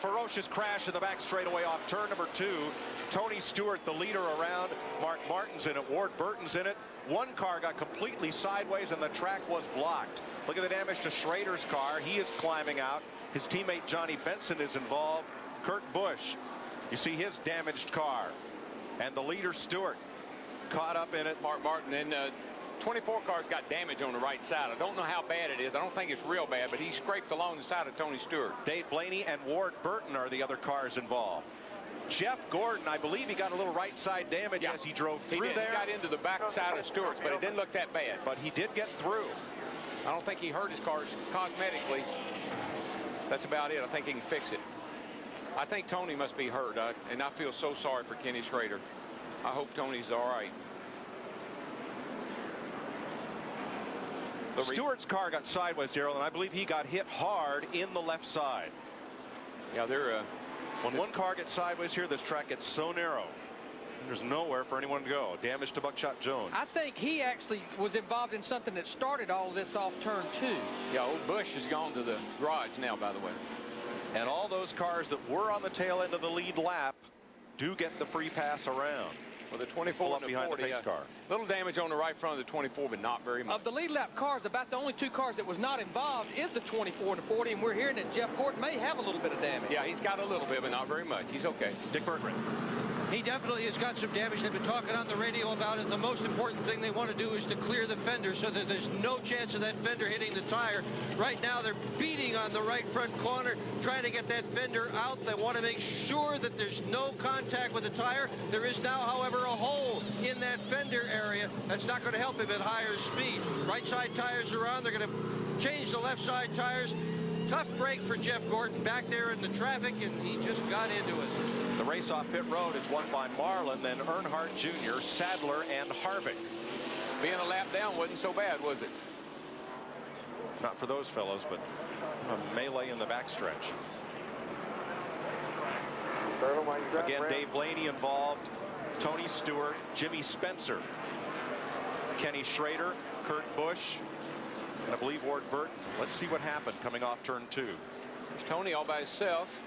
ferocious crash in the back straightaway off turn number 2. Tony Stewart, the leader, around. Mark Martin's in it. Ward Burton's in it. One car got completely sideways and the track was blocked. Look at the damage to Schrader's car. He is climbing out. His teammate Johnny Benson is involved. Kurt Busch, you see his damaged car. And the leader, Stewart, caught up in it. Mark Martin, and 24 cars got damage on the right side. I don't know how bad it is. I don't think it's real bad, but he scraped along the side of Tony Stewart. Dave Blaney and Ward Burton are the other cars involved. Jeff Gordon, I believe he got a little right side damage as he drove through there. He got into the back side of Stewart's, but it didn't look that bad. But he did get through. I don't think he hurt his cars cosmetically. That's about it. I think he can fix it. I think Tony must be hurt, and I feel so sorry for Kenny Schrader. I hope Tony's all right. Stewart's car got sideways, Darrell, and I believe he got hit hard in the left side. Yeah, when one car gets sideways here, this track gets so narrow. There's nowhere for anyone to go. Damage to Buckshot Jones. I think he actually was involved in something that started all of this off turn 2. Yeah, old Busch has gone to the garage now, by the way. And all those cars that were on the tail end of the lead lap do get the free pass around. Well, the 24 and the 40, little damage on the right front of the 24, but not very much. Of the lead lap cars, about the only 2 cars that was not involved is the 24 and the 40, and we're hearing that Jeff Gordon may have a little bit of damage. Yeah, he's got a little bit, but not very much. He's okay. Dick Berggren. He definitely has got some damage. They've been talking on the radio about it. The most important thing they want to do is to clear the fender so that there's no chance of that fender hitting the tire. Right now, they're beating on the right front corner, trying to get that fender out. They want to make sure that there's no contact with the tire. There is now, however, a hole in that fender area. That's not going to help him at higher speed. Right side tires are on. They're going to change the left side tires. Tough break for Jeff Gordon back there in the traffic, and he just got into it. The race off pit road is won by Marlin, then Earnhardt Jr., Sadler, and Harvick. Being a lap down wasn't so bad, was it? Not for those fellows, but a melee in the backstretch. Again, Dave Blaney involved, Tony Stewart, Jimmy Spencer, Kenny Schrader, Kurt Busch, and I believe Ward Burton. Let's see what happened coming off turn 2. There's Tony all by himself.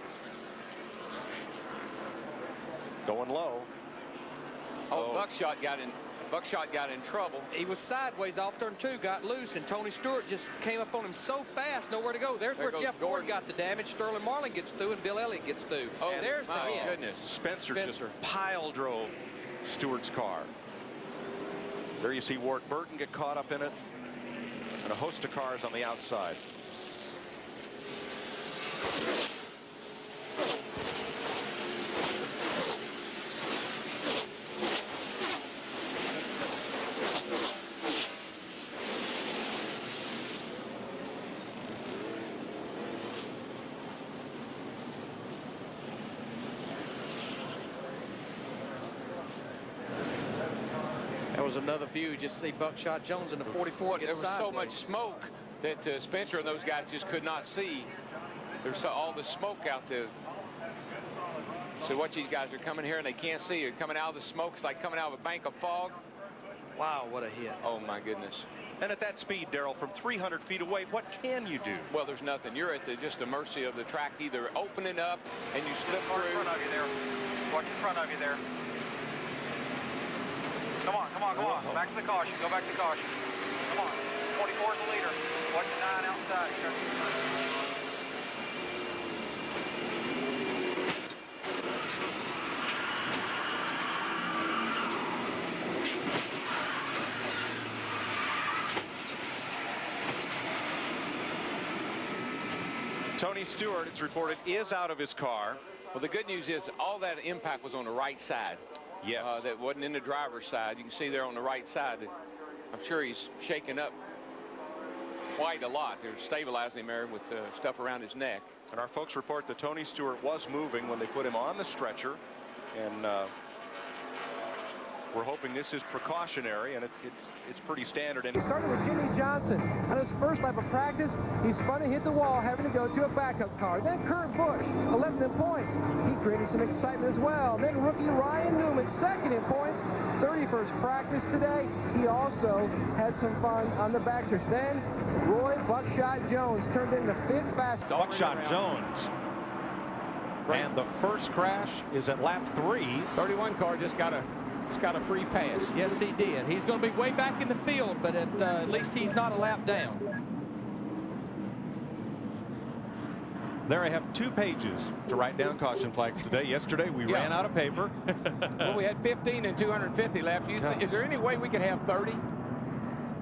Going low. Oh, Buckshot got in trouble. He was sideways off turn 2, got loose, and Tony Stewart just came up on him so fast, nowhere to go. There's where Jeff Gordon got the damage. Sterling Marlin gets through, and Bill Elliott gets through. Oh, and there's the hit. Goodness. Spencer just pile drove Stewart's car. There you see Ward Burton get caught up in it, and a host of cars on the outside. Another view, just see Buckshot Jones in the 44 get There was sideways. so much smoke that Spencer and those guys just could not see. There's all the smoke out there. So watch, these guys are coming here and they can't see. They're coming out of the smoke. It's like coming out of a bank of fog. Wow, what a hit. Oh, my goodness. And at that speed, Darrell, from 300 feet away, what can you do? Well, there's nothing. You're at just the mercy of the track, either opening up and you slip Watch through. in front of you there. Watch in front of you there. Come on, come on, come on. Back to the caution. Go back to the caution. Come on. 24 is the leader. Watch the 9 outside. Tony Stewart, it's reported, is out of his car. Well, the good news is all that impact was on the right side. Yes. That wasn't in the driver's side. You can see there on the right side. I'm sure he's shaken up. quite a lot. They're stabilizing him there with stuff around his neck. And our folks report that Tony Stewart was moving when they put him on the stretcher, and we're hoping this is precautionary, and it's pretty standard. He started with Jimmy Johnson. On his first lap of practice, he spun and hit the wall, having to go to a backup car. Then Kurt Busch, 11 in points. He created some excitement as well. Then rookie Ryan Newman, 2nd in points. 31st practice today. He also had some fun on the backstretch. Then Roy Buckshot Jones turned in the 5th fastest. Buckshot Jones. And the first crash is at lap 3. 31 car just got a free pass. Yes, he did. He's going to be way back in the field, but at least he's not a lap down. There I have 2 pages to write down caution flags today. Yesterday we ran out of paper. Well, we had 15 and 250 laps. Is there any way we could have 30?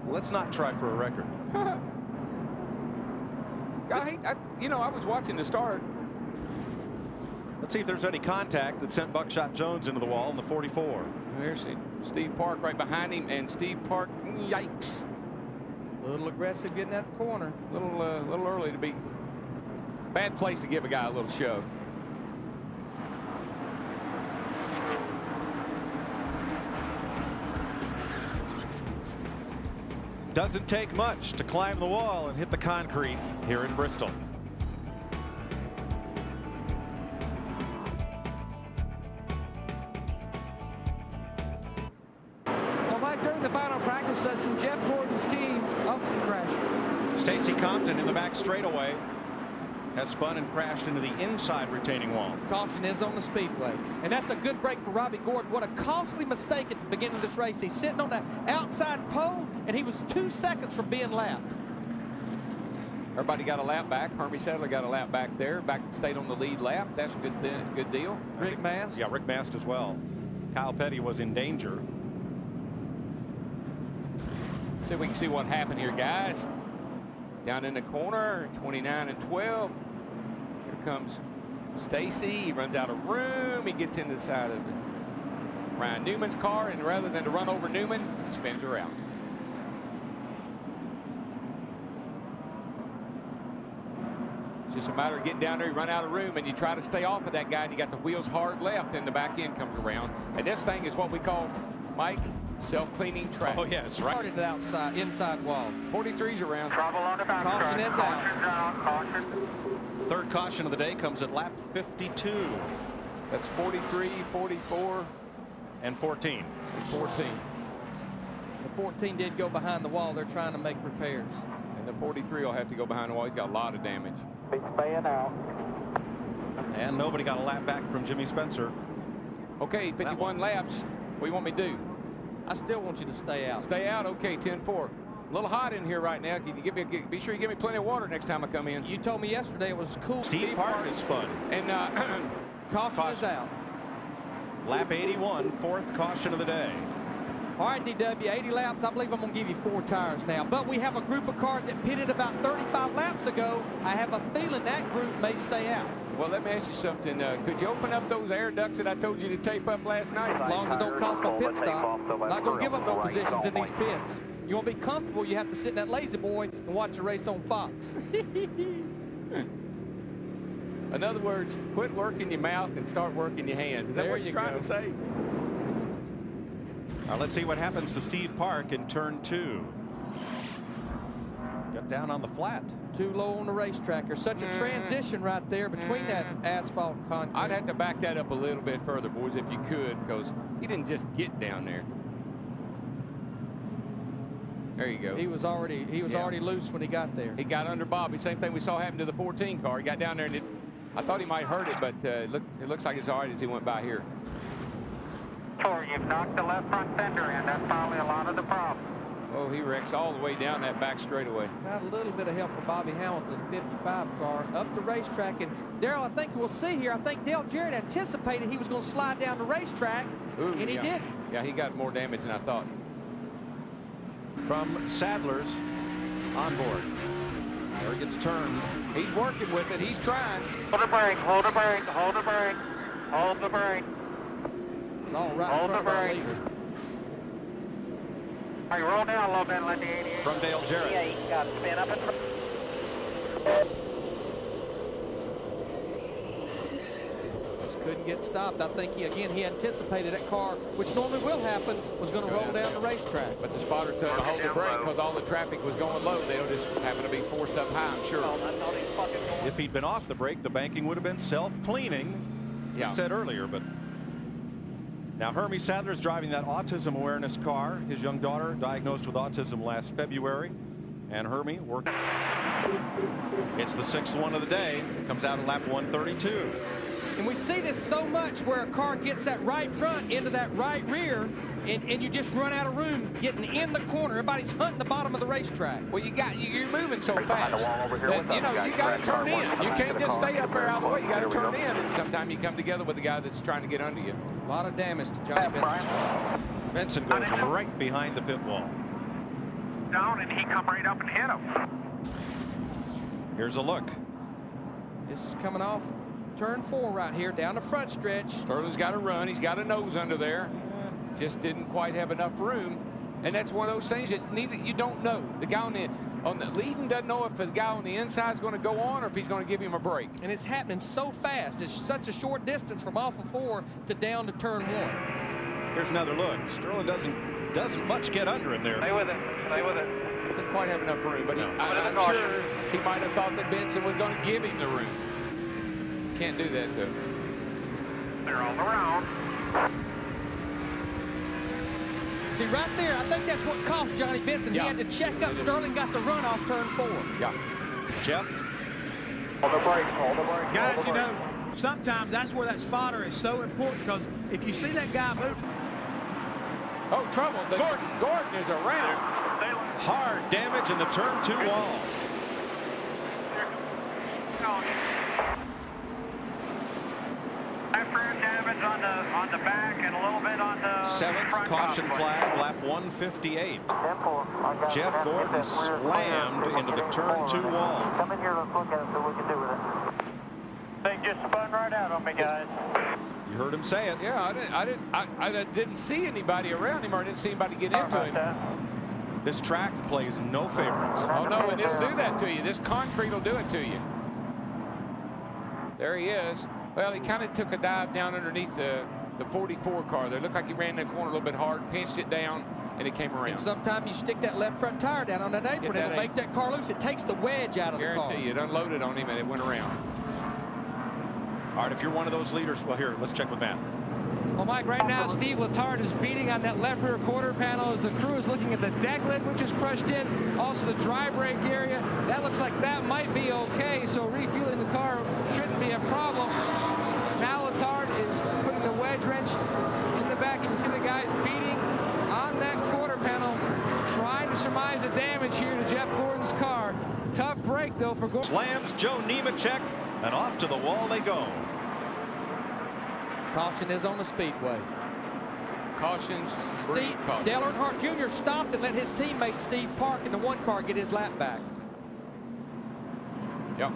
Let's not try for a record. I was watching the start. Let's see if there's any contact that sent Buckshot Jones into the wall in the 44. There's Steve Park right behind him, and Steve Park, yikes. A little aggressive getting that corner. A little early to be. Bad place to give a guy a little shove. Doesn't take much to climb the wall and hit the concrete here in Bristol. Well, Mike, during the final practice session, Jeff Gordon's team up and crashed. Stacey Compton in the back straightaway has spun and crashed into the inside retaining wall. Caution is on the speedway, and that's a good break for Robbie Gordon. What a costly mistake at the beginning of this race. He's sitting on the outside pole, and he was 2 seconds from being lapped. Everybody got a lap back. Hermie Sadler got a lap back there. Stayed on the lead lap. That's a good deal. Rick Mast. Yeah, Rick Mast as well. Kyle Petty was in danger. See if we can see what happened here, guys. Down in the corner, 29 and 12. Here comes Stacy. He runs out of room. He gets into the side of Ryan Newman's car, and rather than to run over Newman, he spins her out. It's just a matter of getting down there, you run out of room, and you try to stay off of that guy, and you got the wheels hard left, and the back end comes around. And this thing is what we call, Mike, self-cleaning track. Oh, yes, right. Started the outside, inside wall. 43's around. Trouble on the back. Caution is out. Caution. Third caution of the day comes at lap 52. That's 43, 44, and 14. And 14. The 14 did go behind the wall. They're trying to make repairs. And the 43 will have to go behind the wall. He's got a lot of damage. He's staying out. And nobody got a lap back from Jimmy Spencer. Okay, 51 laps. What do you want me to do? I still want you to stay out. Stay out? Okay, 10-4. A little hot in here right now. Can you be sure you give me plenty of water next time I come in? You told me yesterday it was cool. Steve Park is spun. And caution is out. Lap 81, 4th caution of the day. All right, DW, 80 laps. I believe I'm going to give you 4 tires now. But we have a group of cars that pitted about 35 laps ago. I have a feeling that group may stay out. Well, let me ask you something. Could you open up those air ducts that I told you to tape up last night? As long as it don't cost my pit stop. Not going to give up no positions in these pits. You want to be comfortable, you have to sit in that lazy boy and watch the race on Fox. In other words, quit working your mouth and start working your hands. Is that what you're trying to say? Now let's see what happens to Steve Park in turn 2. Got down on the flat. Too low on the racetrack. There's such a transition right there between that asphalt and concrete. I'd have to back that up a little bit further, boys, if you could, because he didn't just get down there. There you go. He was already loose when he got there. He got under Bobby. Same thing we saw happen to the 14 car. He got down there and I thought he might hurt it, but it looks like it's all right as he went by here. Tor, you've knocked the left front fender in. That's probably a lot of the problem. Oh, he wrecks all the way down that back straightaway. Got a little bit of help from Bobby Hamilton, 55 car, up the racetrack. And Darrell, I think we'll see here, I think Dale Jarrett anticipated he was going to slide down the racetrack, and he didn't. Yeah, he got more damage than I thought. From Sadler's onboard. There he gets turned. He's working with it. He's trying. Hold the brake, hold the brake, hold the brake, hold the brake. It's all right Hold in front the of our brake. leader. All right, roll down a little bit and let the 88. From Dale Jarrett. Yeah, you got to spin up and Just couldn't get stopped. I think he anticipated that car, which normally will happen, was going to roll down the racetrack. But the spotters couldn't hold the brake because all the traffic was going low. They'll just happen to be forced up high, I'm sure. If he'd been off the brake, the banking would have been self-cleaning, Yeah. you said earlier. But now Hermie Sadler's driving that autism awareness car. His young daughter diagnosed with autism last February. And Hermie worked. It's the 6th one of the day. Comes out at lap 132. And we see this so much where a car gets that right front into that right rear, and you just run out of room getting in the corner. Everybody's hunting the bottom of the racetrack. Well, you're moving so fast that, you know, you got to turn in. You can't just stay up there all the way. You got to turn in, and sometimes you come together with the guy that's trying to get under you. A lot of damage to Johnny Benson. Benson goes right behind the pit wall. down, and he come right up and hit him. Here's a look. This is coming off turn 4 right here, down the front stretch. Sterling's got to run. He's got a nose under there. Just didn't quite have enough room. And that's one of those things that you don't know. The guy on the leading doesn't know if the guy on the inside is going to go on or if he's going to give him a break. And it's happening so fast. It's such a short distance from off of 4 to down to turn 1. Here's another look. Sterling doesn't much get under him there. Stay with it. Stay with it. Didn't quite have enough room, but I'm sure he might have thought that Benson was going to give him the room. Can't do that, though. They're all around. See, right there, I think that's what cost Johnny Benson. Yeah. He had to check up. Sterling got the run off turn 4. Yeah. Jeff? Hold the brakes, hold the brakes. Guys, you know, sometimes that's where that spotter is so important, because if you see that guy move. Oh, trouble. Gordon is around. Hard damage in the turn 2 wall. Damage on the back and a little bit on the 7th front caution top. flag, lap 158. Jeff Gordon slammed into the turn 2 wall. Come in here, let's look at it, see what we can do with it. Thing just spun right out on me, guys. You heard him say it. Yeah, I didn't see anybody around him, or I didn't see anybody get into him. This track plays no favorites. Oh, no, and it'll do that to you. This concrete will do it to you. There he is. Well, he kind of took a dive down underneath the 44 car there. Looked like he ran that corner a little bit hard, pinched it down, and it came around. And sometimes you stick that left front tire down on that apron, it'll make that car loose. It takes the wedge out of the car. Guarantee you, it unloaded on him, and it went around. All right, if you're one of those leaders, well, here, let's check with Matt. Well, Mike, right now, Steve Letard is beating on that left rear quarter panel as the crew is looking at the deck lid, which is crushed in. Also, the dry brake area. That looks like that might be okay, so refueling the car shouldn't be a problem. Now Letard is putting the wedge wrench in the back. You can see the guys beating on that quarter panel, trying to surmise the damage here to Jeff Gordon's car. Tough break, though, for Gordon. Slams Joe Nemechek, and off to the wall they go. Caution is on the speedway. Caution's Dale Earnhardt Jr. stopped and let his teammate Steve Park in the 1 car get his lap back. Yep.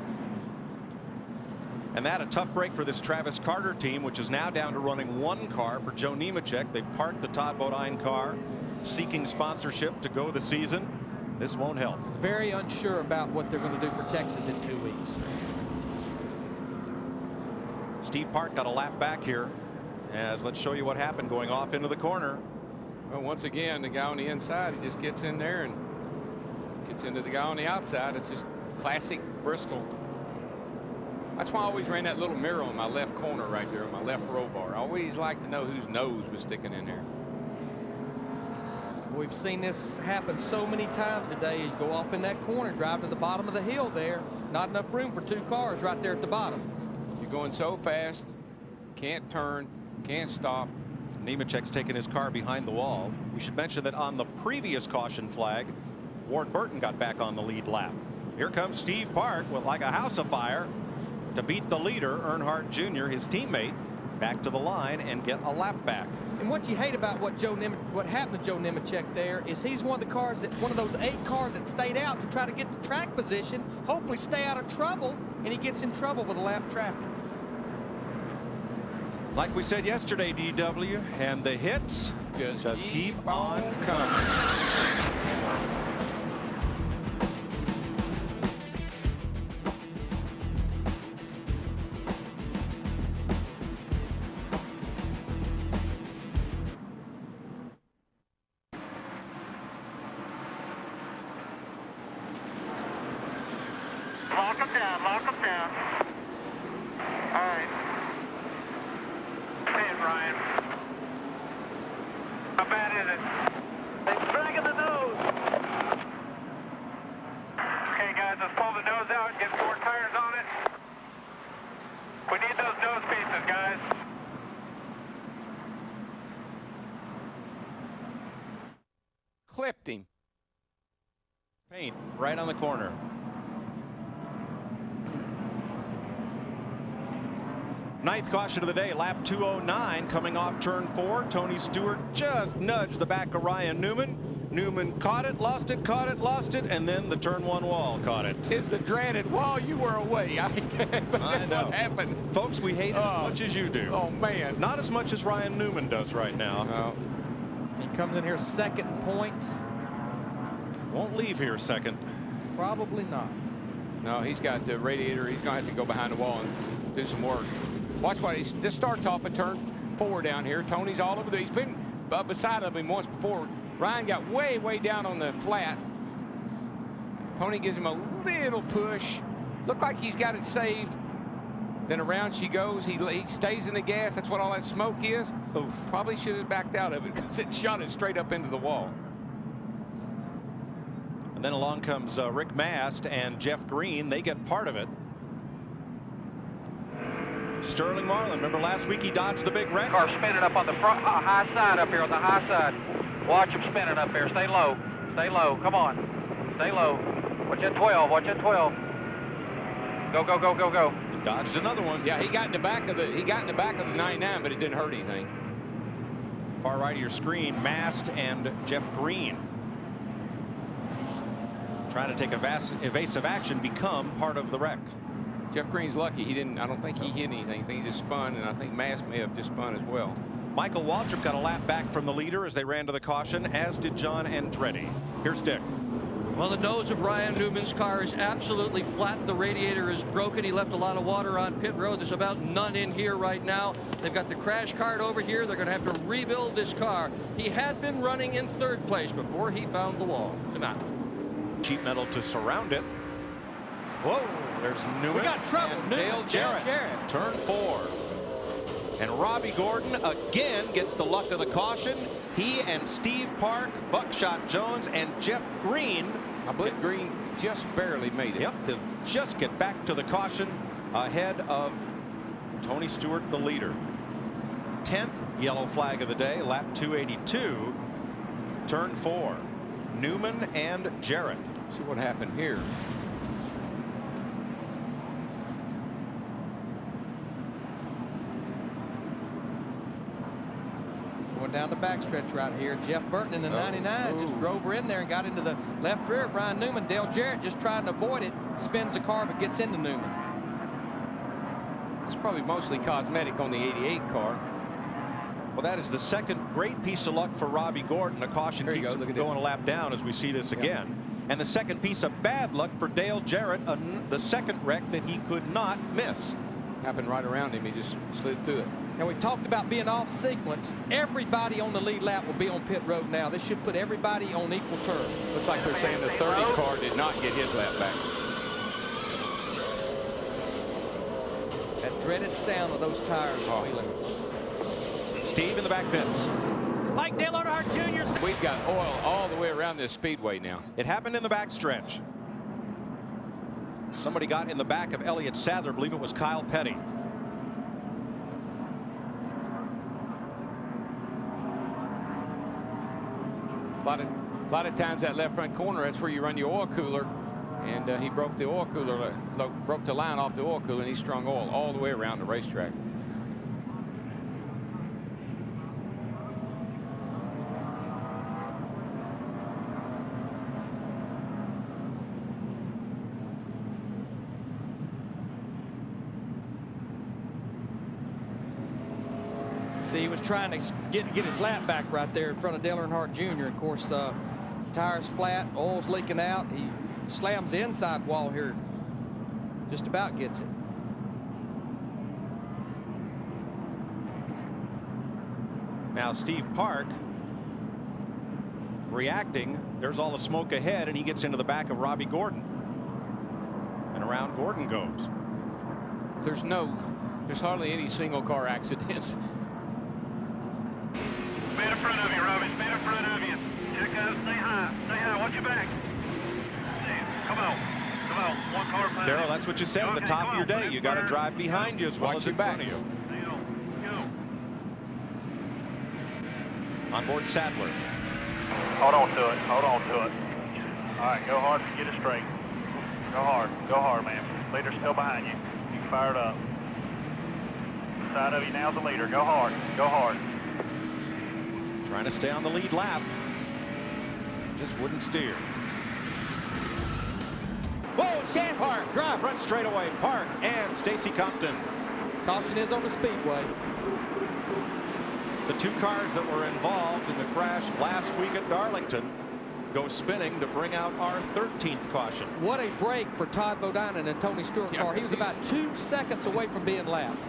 And that a tough break for this Travis Carter team, which is now down to running 1 car for Joe Nemechek. They've parked the Todd Bodine car, seeking sponsorship to go the season. This won't help. Very unsure about what they're going to do for Texas in 2 weeks. Steve Park got a lap back here, as let's show you what happened going off into the corner. Well, once again, the guy on the inside, he just gets in there and gets into the guy on the outside. It's just classic Bristol. That's why I always ran that little mirror on my left corner right there on my left row bar. I always like to know whose nose was sticking in there. We've seen this happen so many times today. You go off in that corner, drive to the bottom of the hill there. Not enough room for 2 cars right there at the bottom. You're going so fast, can't turn, can't stop. Nemechek's taking his car behind the wall. We should mention that on the previous caution flag, Ward Burton got back on the lead lap. Here comes Steve Park with like a house of fire to beat the leader, Earnhardt Jr., his teammate, back to the line and get a lap back. And what you hate about what happened to Joe Nemechek there is he's one of those 8 cars that stayed out to try to get the track position, hopefully stay out of trouble, and he gets in trouble with a lap traffic. Like we said yesterday, DW, and the hits Just keep on coming. Lock them down, lock them down. All right. Hey, Ryan. How bad is it? It's dragging the nose. Okay, guys, let's pull the nose out and get 4 tires on it. We need those nose pieces, guys. Clipped him. Paint right on the corner. Ninth caution of the day, lap 209, coming off turn 4. Tony Stewart just nudged the back of Ryan Newman. Newman caught it, lost it, and then the turn 1 wall caught it. It's the dreaded wall. You were away. I know. What happened. Folks, we hate it as much as you do. Oh, man. Not as much as Ryan Newman does right now. No. He comes in here second in points. Won't leave here second. Probably not. No, he's got the radiator. He's going to have to go behind the wall and do some work. Watch what this starts off at turn 4 down here. Tony's all over there. He's been beside of him once before. Ryan got way, way down on the flat. Tony gives him a little push. Looked like he's got it saved. Then around she goes. He stays in the gas. That's what all that smoke is. Oof. Probably should have backed out of it because it shot it straight up into the wall. And then along comes Rick Mast and Jeff Green. They get part of it. Sterling Marlin, remember last week he dodged the big wreck? Car spinning up on the front, high side up here on the high side. Watch him spinning up here. Stay low. Stay low. Come on. Stay low. Watch that 12. Watch that 12. Go, go, go, go, go. He dodged another one. Yeah, he got in the back of the 99, but it didn't hurt anything. Far right of your screen, Mast and Jeff Green. Trying to take evasive action, become part of the wreck. Jeff Green's lucky. He didn't. I don't think he hit anything. I think he just spun, and I think Mast may have just spun as well. Michael Waltrip got a lap back from the leader as they ran to the caution, as did John Andretti. Here's Dick. Well, the nose of Ryan Newman's car is absolutely flat. The radiator is broken. He left a lot of water on pit road. There's about none in here right now. They've got the crash cart over here. They're going to have to rebuild this car. He had been running in 3rd place before he found the wall. Come on. Sheet metal to surround it. Whoa, there's Newman. We got trouble. And Dale Jarrett. Turn 4. And Robbie Gordon again gets the luck of the caution. He and Steve Park, Buckshot Jones, and Jeff Green. I believe Green just barely made it. Yep, they'll just get back to the caution ahead of Tony Stewart, the leader. 10th yellow flag of the day, lap 282, turn 4. Newman and Jarrett. See what happened here. Going down the backstretch right here. Jeff Burton in the 99 just drove her in there and got into the left rear of Ryan Newman. Dale Jarrett just trying to avoid it, spins the car but gets into Newman. It's probably mostly cosmetic on the 88 car. Well, that is the second great piece of luck for Robbie Gordon. A caution keeps him going a lap down as we see this again. And the second piece of bad luck for Dale Jarrett, the second wreck that he could not miss. Happened right around him. He just slid through it. Now, we talked about being off sequence. Everybody on the lead lap will be on pit road now. This should put everybody on equal turf. Looks like they're saying the 30 car did not get his lap back. That dreaded sound of those tires squealing. Steve in the back pits. Mike Dale Earnhardt Jr. We've got oil all the way around this speedway now. It happened in the backstretch. Somebody got in the back of Elliott Sadler. I believe it was Kyle Petty. A lot of times that left front corner, that's where you run your oil cooler. And he broke the oil cooler, broke the line off the oil cooler, and he strung oil all the way around the racetrack. See, he was trying to get his lap back right there in front of Dale Earnhardt Jr. Of course, tires flat, oil's leaking out. He slams the inside wall here. Just about gets it. Now Steve Park reacting. There's all the smoke ahead, and he gets into the back of Robbie Gordon. And around Gordon goes. There's hardly any single car accidents. Man in front of you, Robbie. Man in front of you. Check out. Stay high. Stay high. Watch your back. Come on. Come on. One car behind you. Darrell, that's what you said at the top of your day. You got to drive behind you as well as in front of you. On board Sadler. Hold on to it. Hold on to it. All right, go hard to get it straight. Go hard. Go hard, man. Leader's still behind you. You can fire it up. Side of you now's the leader. Go hard. Go hard. Trying to stay on the lead lap. Just wouldn't steer. Whoa, chance. Park, drive, front straightaway. Park and Stacy Compton. Caution is on the speedway. The two cars that were involved in the crash last week at Darlington go spinning to bring out our 13th caution. What a break for Todd Bodine and Tony Stewart car. He was about 2 seconds away from being lapped.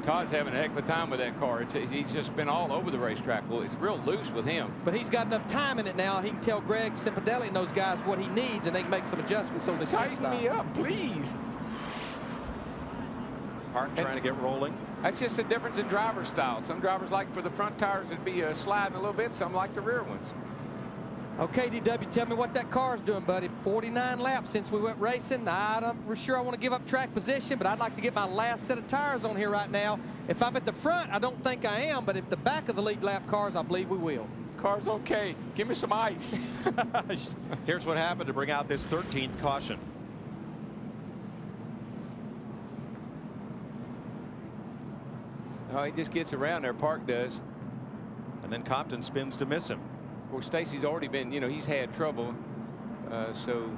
Todd's having a heck of a time with that car. He's just been all over the racetrack. It's real loose with him. But he's got enough time in it now. He can tell Greg Cimpadelli and those guys what he needs, and they can make some adjustments on this pit stop. Tighten me up, please. Park trying to get rolling. That's just a difference in driver style. Some drivers like for the front tires to be sliding a little bit. Some like the rear ones. Okay, DW, tell me what that car's doing, buddy. 49 laps since we went racing. I'm not sure I want to give up track position, but I'd like to get my last set of tires on here right now. If I'm at the front, I don't think I am, but if the back of the lead lap cars, I believe we will. Car's okay. Give me some ice. Here's what happened to bring out this 13th caution. Oh, he just gets around there. Park does. And then Compton spins to miss him. Of course, Stacy's already been, he's had trouble. So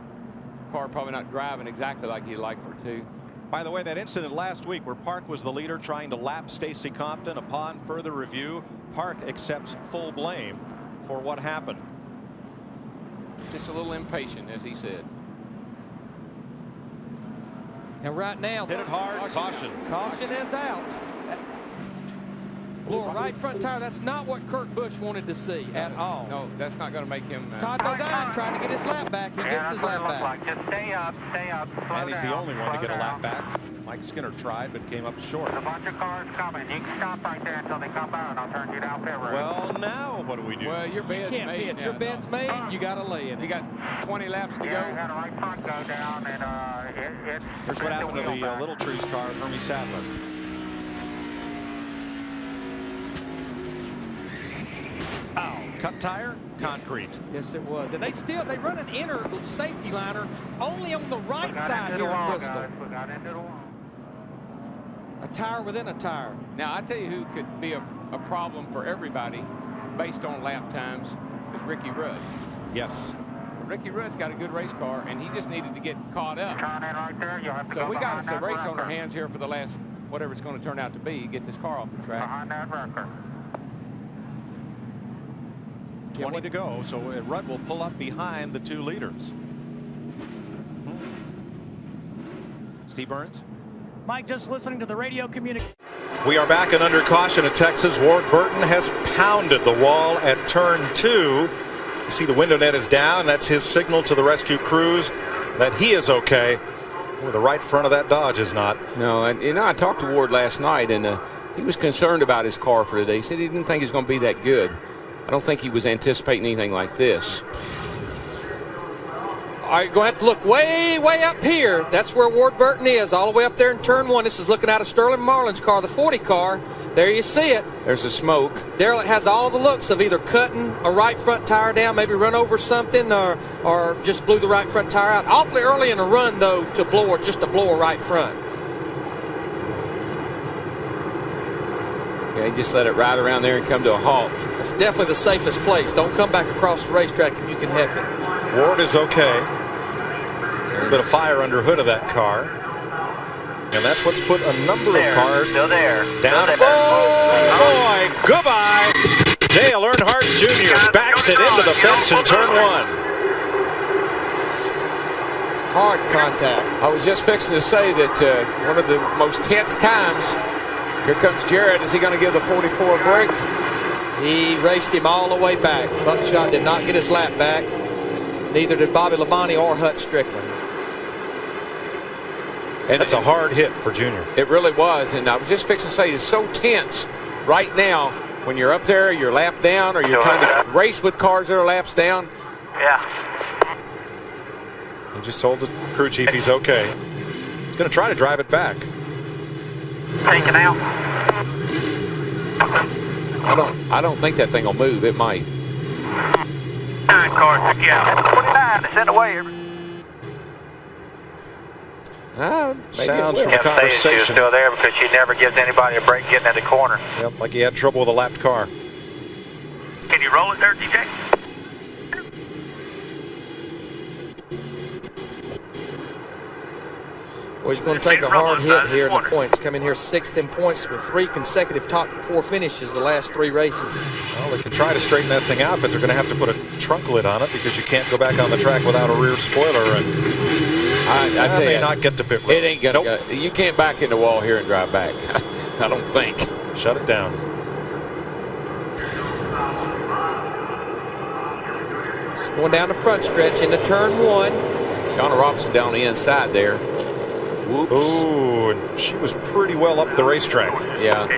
car probably not driving exactly like he'd like for to. By the way, that incident last week where Park was the leader trying to lap Stacy Compton, upon further review, Park accepts full blame for what happened. Just a little impatient, as he said. And right now, hit it hard. Caution. Caution is out. Blower right front tire. That's not what Kurt Busch wanted to see at all. No, that's not going to make him. Todd Bodine trying to get his lap back. He gets his lap back. Like. Just stay up, stay up. And he's the only one to get a lap back. Mike Skinner tried, but came up short. There's a bunch of cars coming. You can stop right there until they come out, and I'll turn you down pit road. Well, now what do we do? Well, your bed's made. Pitch. Your bed's made. You got to lay in. You got 20 laps to go. Yeah, you got a right front go down, and it's. Here's what happened to the Little Trees car of Hermie Sadler. Ow. Cut tire, concrete. Yes, it was. And they run an inner safety liner only on the right side here in Bristol. A tire within a tire. Now, I tell you who could be a problem for everybody based on lap times is Ricky Rudd. Yes. Ricky Rudd's got a good race car, and he just needed to get caught up. Turn in right there. You'll have to So go we got a race wrecker. on our hands here for the last, whatever it's going to turn out to be, get this car off the track. Behind that wrecker. 20 to go, so Rudd will pull up behind the two leaders. Steve Burns. Mike, just listening to the radio communication. We are back and under caution at Texas. Ward Burton has pounded the wall at turn 2. You see the window net is down. That's his signal to the rescue crews that he is okay. Well, the right front of that Dodge is not. No, and I talked to Ward last night, and he was concerned about his car for today. He said he didn't think it was going to be that good. I don't think he was anticipating anything like this. All right, going to have to look way, way up here. That's where Ward Burton is, all the way up there in turn 1. This is looking out of Sterling Marlin's car, the 40 car. There you see it. There's the smoke. Darrell has all the looks of either cutting a right front tire down, maybe run over something, or just blew the right front tire out. Awfully early in the run, though, to blow a right front. Yeah, he just let it ride around there and come to a halt. That's definitely the safest place. Don't come back across the racetrack if you can help it. Ward is okay. A little bit of fire under hood of that car. And that's what's put a number of cars still there. down. Oh, boy, goodbye. Dale Earnhardt Jr. backs it into the fence in turn 1. Hard contact. I was just fixing to say that one of the most tense times. Here comes Jarrett. Is he going to give the 44 a break? He raced him all the way back. Buckshot did not get his lap back. Neither did Bobby Labonte or Hut Strickland. And it's a hard hit for Junior. It really was. And I was just fixing to say it's so tense right now when you're up there, you're lap down, or you're trying to race with cars that are laps down. Yeah. He just told the crew chief he's okay. He's going to try to drive it back. Taking out. I don't think that thing will move. It might. 9 cars, yeah. 29, it's in the way. Sounds from the conversation. She's still there because she never gives anybody a break getting in the corner. Yep, like he had trouble with a lapped car. Can you roll it there, DJ? Well, he's going to take a hard hit here in the points. Come in here 6th in points with 3 consecutive top 4 finishes the last 3 races. Well, they can try to straighten that thing out, but they're going to have to put a trunk lid on it because you can't go back on the track without a rear spoiler. And I may not get to pit road. It ain't going to go. You can't back in the wall here and drive back. I don't think. Shut it down. It's going down the front stretch into turn 1. Shauna Robinson down the inside there. Whoops. Ooh, and she was pretty well up the racetrack. Yeah.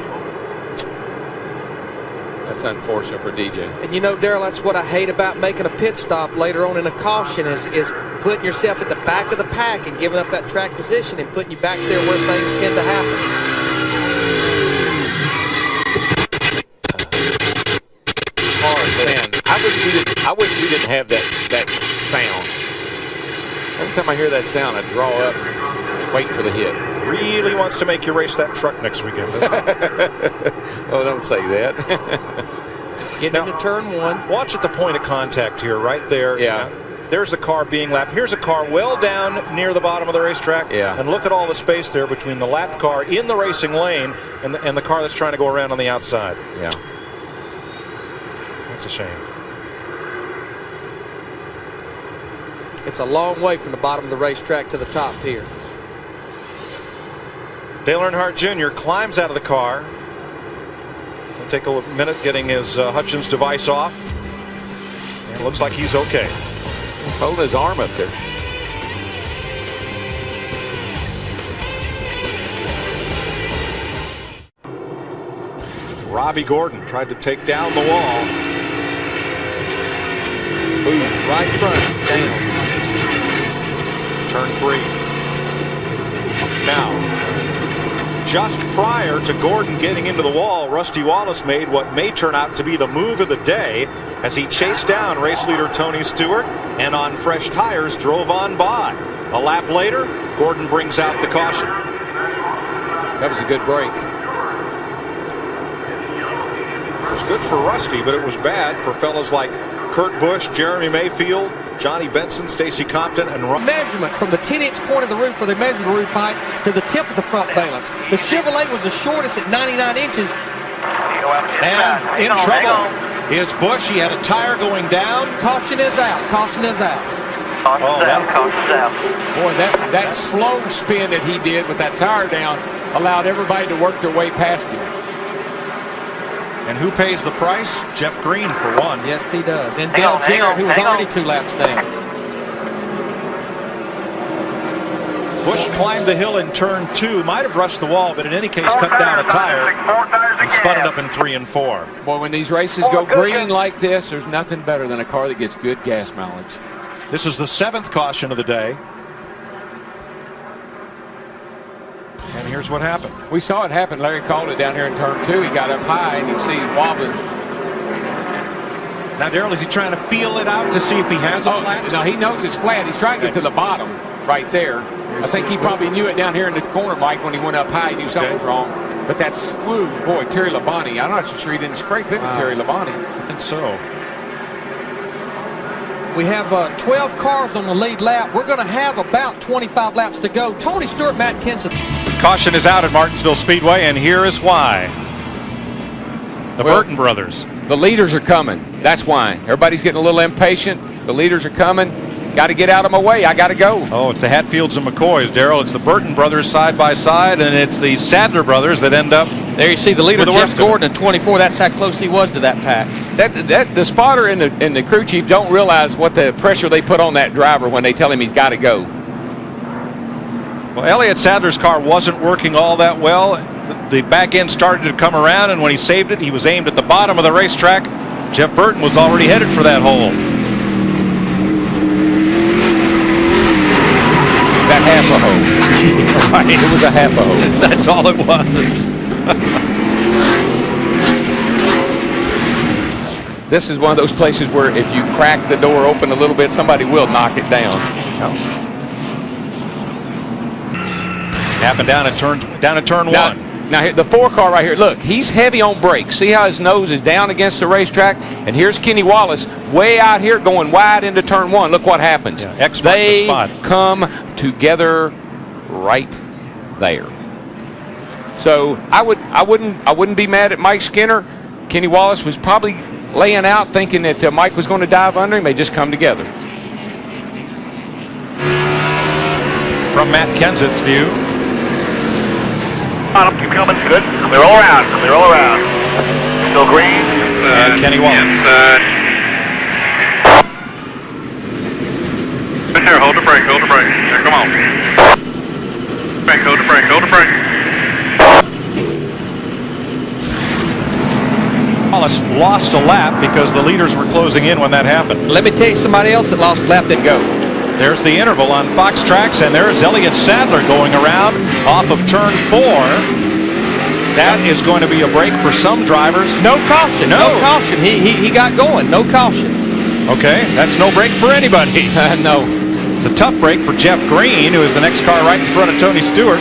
That's unfortunate for DJ. And you know, Darrell, that's what I hate about making a pit stop later on in a caution is putting yourself at the back of the pack and giving up that track position and putting you back there where things tend to happen. Man, I wish we didn't have that sound. Every time I hear that sound, I draw up, waiting for the hit. Really wants to make you race that truck next weekend. Oh, don't say that. It's getting into turn 1. Watch at the point of contact here, right there. Yeah. There's a car being lapped. Here's a car well down near the bottom of the racetrack. Yeah. And look at all the space there between the lapped car in the racing lane and the car that's trying to go around on the outside. Yeah. That's a shame. It's a long way from the bottom of the racetrack to the top here. Dale Earnhardt Jr. climbs out of the car. It'll take a minute getting his Hutchins device off. And it looks like he's okay. He's holding his arm up there. Robbie Gordon tried to take down the wall. Boom, right front, down. Turn 3. Now, just prior to Gordon getting into the wall, Rusty Wallace made what may turn out to be the move of the day as he chased down race leader Tony Stewart and on fresh tires drove on by. A lap later, Gordon brings out the caution. That was a good break. It was good for Rusty, but it was bad for fellas like Kurt Busch, Jeremy Mayfield, Johnny Benson, Stacy Compton, and Ron. Measurement from the 10-inch point of the roof where they measured the roof height to the tip of the front valence. The Chevrolet was the shortest at 99 inches. And in trouble is Busch. He had a tire going down. Caution is out. Caution is out. Caution's out. Boy, that slow spin that he did with that tire down allowed everybody to work their way past him. And who pays the price? Jeff Green, for one. Yes, he does. And Dale Jarrett, who was already 2 laps down. Busch climbed the hill in turn 2. Might have brushed the wall, but in any case cut down a tire and spun it up in 3 and 4. Boy, when these races go green like this, there's nothing better than a car that gets good gas mileage. This is the 7th caution of the day. And here's what happened. We saw it happen. Larry called it down here in turn 2. He got up high, and you can see he's wobbling. Now, Darrell, is he trying to feel it out to see if he has a flat? No, he knows it's flat. He's trying to get to the bottom right there. I think he probably knew it down here in the corner, Mike, when he went up high. He knew something was wrong. But that's, woo, boy, Terry Labonte. I'm not so sure he didn't scrape it with Terry Labonte. I think so. We have 12 cars on the lead lap. We're going to have about 25 laps to go. Tony Stewart, Matt Kenseth. Caution is out at Martinsville Speedway, and here is why. The Burton brothers. The leaders are coming. That's why. Everybody's getting a little impatient. The leaders are coming. Got to get out of my way. I got to go. Oh, it's the Hatfields and McCoys, Darrell. It's the Burton brothers side by side, and it's the Sadler brothers that end up. There you see the leader, Jeff Gordon, at 24. That's how close he was to that pack. The spotter and the crew chief don't realize what the pressure they put on that driver when they tell him he's got to go. Well, Elliott Sadler's car wasn't working all that well. The back end started to come around, and when he saved it, he was aimed at the bottom of the racetrack. Jeff Burton was already headed for that hole. That half a hole. Right. It was a half a hole. That's all it was. This is one of those places where if you crack the door open a little bit, somebody will knock it down. Happened down at turn one. Now the 4 car right here, look, he's heavy on brakes. See how his nose is down against the racetrack? And here's Kenny Wallace way out here going wide into turn 1. Look what happens. Yeah, they come together right there. So I wouldn't be mad at Mike Skinner. Kenny Wallace was probably laying out thinking that Mike was going to dive under him. They just come together. From Matt Kenseth's view. On them, keep coming. Good. Clear all around. Clear all around. Still green. And Kenny Wallace. Yes, here, hold the brake. Hold the brake. Here, come on. Brake. Hold the brake. Hold the brake. Wallace lost a lap because the leaders were closing in when that happened. Let me tell you somebody else that lost a lap that go. There's the interval on Fox Tracks, and there's Elliott Sadler going around off of turn 4. That is going to be a break for some drivers. No caution. No caution. He got going. No caution. Okay, that's no break for anybody. No. It's a tough break for Jeff Green, who is the next car right in front of Tony Stewart.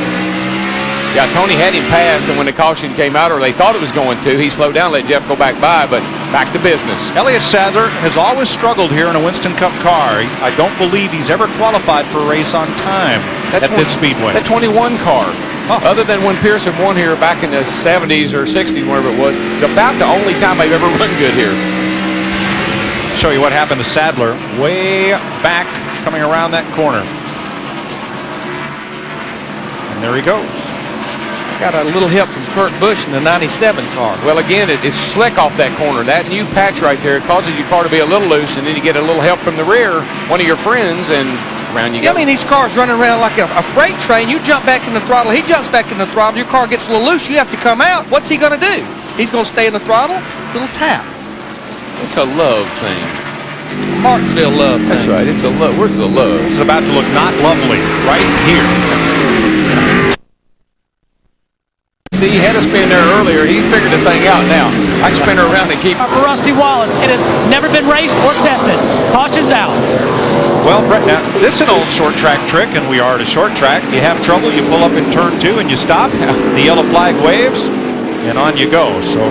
Yeah, Tony had him passed, and when the caution came out, or they thought it was going to, he slowed down, let Jeff go back by, but back to business. Elliott Sadler has always struggled here in a Winston Cup car. I don't believe he's ever qualified for a race on time at this speedway. That 21 car, other than when Pearson won here back in the 70s or 60s, wherever it was, it's about the only time they've ever run good here. Show you what happened to Sadler way back coming around that corner. And there he goes. Got a little help from Kurt Busch in the 97 car. Well, again, it's slick off that corner. That new patch right there causes your car to be a little loose, and then you get a little help from the rear, one of your friends, and around you go. I mean, these cars running around like a freight train. You jump back in the throttle, he jumps back in the throttle, your car gets a little loose, you have to come out. What's he going to do? He's going to stay in the throttle? Little tap. It's a love thing. Martinsville love thing. That's right. It's a love. Where's the love? This is about to look not lovely right here. See, he had a spin there earlier. He figured the thing out now. I can spin her around and keep. For Rusty Wallace, it has never been raced or tested. Caution's out. Well, Brett, now, this is an old short track trick, and we are at a short track. You have trouble, you pull up in turn 2 and you stop. The yellow flag waves, and on you go. So,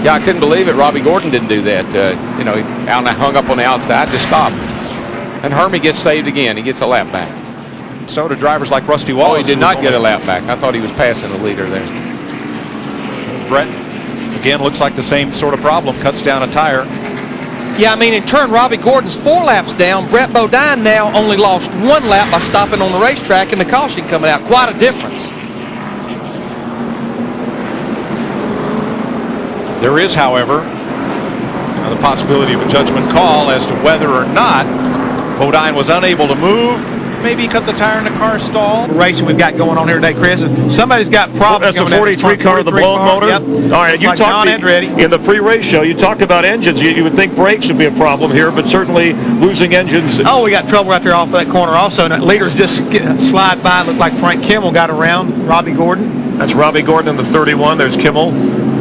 yeah, I couldn't believe it. Robbie Gordon didn't do that. He hung up on the outside to stop. And Hermie gets saved again. He gets a lap back. So do drivers like Rusty Wallace. Oh, he did not get a lap back. I thought he was passing the leader there. Brett, again, looks like the same sort of problem. Cuts down a tire. Yeah, I mean, in turn, Robbie Gordon's 4 laps down. Brett Bodine now only lost 1 lap by stopping on the racetrack and the caution coming out. Quite a difference. There is, however, the possibility of a judgment call as to whether or not Bodine was unable to move. Maybe he cut the tire in the car stall. Racing we've got going on here today, Chris. Somebody's got problems. That's the 43 car, the blown motor? Yep. All right, you talked in the pre-race show, you talked about engines. You would think brakes would be a problem here, but certainly losing engines. Oh, we got trouble right there off of that corner also. And leaders just slide by. Looked like Frank Kimmel got around Robbie Gordon. That's Robbie Gordon in the 31. There's Kimmel.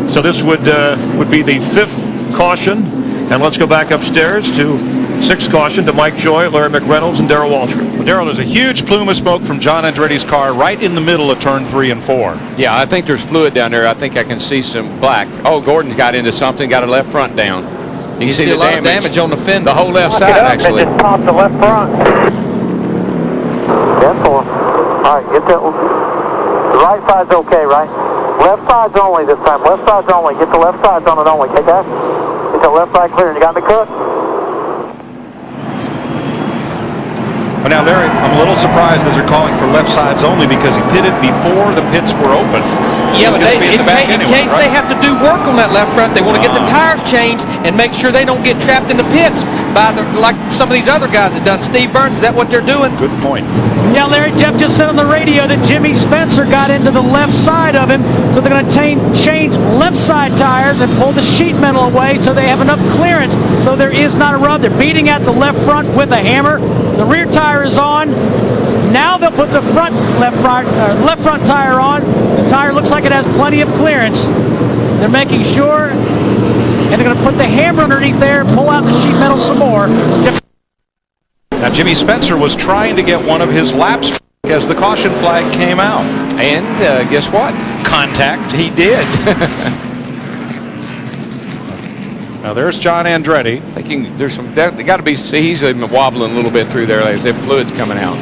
So this would be the 5th caution. And let's go back upstairs to 6th caution to Mike Joy, Larry McReynolds, and Darrell Waltrip. Well, Darrell, there's a huge plume of smoke from John Andretti's car right in the middle of turn 3 and 4. Yeah, I think there's fluid down there. I think I can see some black. Oh, Gordon's got into something, got a left front down. You can see a lot of damage on the fender. The whole left side, actually. It just popped the left front. Careful. All right, get that one. The right side's okay, right? Left side's only this time. Left side's only. Get the left sides on it only. Okay, guys? Get the left side clear. You got me, Cook? Well, now, Larry, I'm a little surprised that they're calling for left sides only because he pitted before the pits were open. Yeah, but in case they have to do work on that left front, they want to get the tires changed and make sure they don't get trapped in the pits by like some of these other guys have done. Steve Burns, is that what they're doing? Good point. Yeah, Larry, Jeff just said on the radio that Jimmy Spencer got into the left side of him, so they're going to change left side tires and pull the sheet metal away so they have enough clearance so there is not a rub. They're beating at the left front with a hammer. The rear tire is on. Now they'll put the left front tire on. The tire looks like it has plenty of clearance. They're making sure, and they're going to put the hammer underneath there, pull out the sheet metal some more. Now, Jimmy Spencer was trying to get one of his laps as the caution flag came out. And guess what? Contact. He did. Now there's John Andretti. Thinking there's some, they got to be, see, he's wobbling a little bit through there as if fluid's coming out.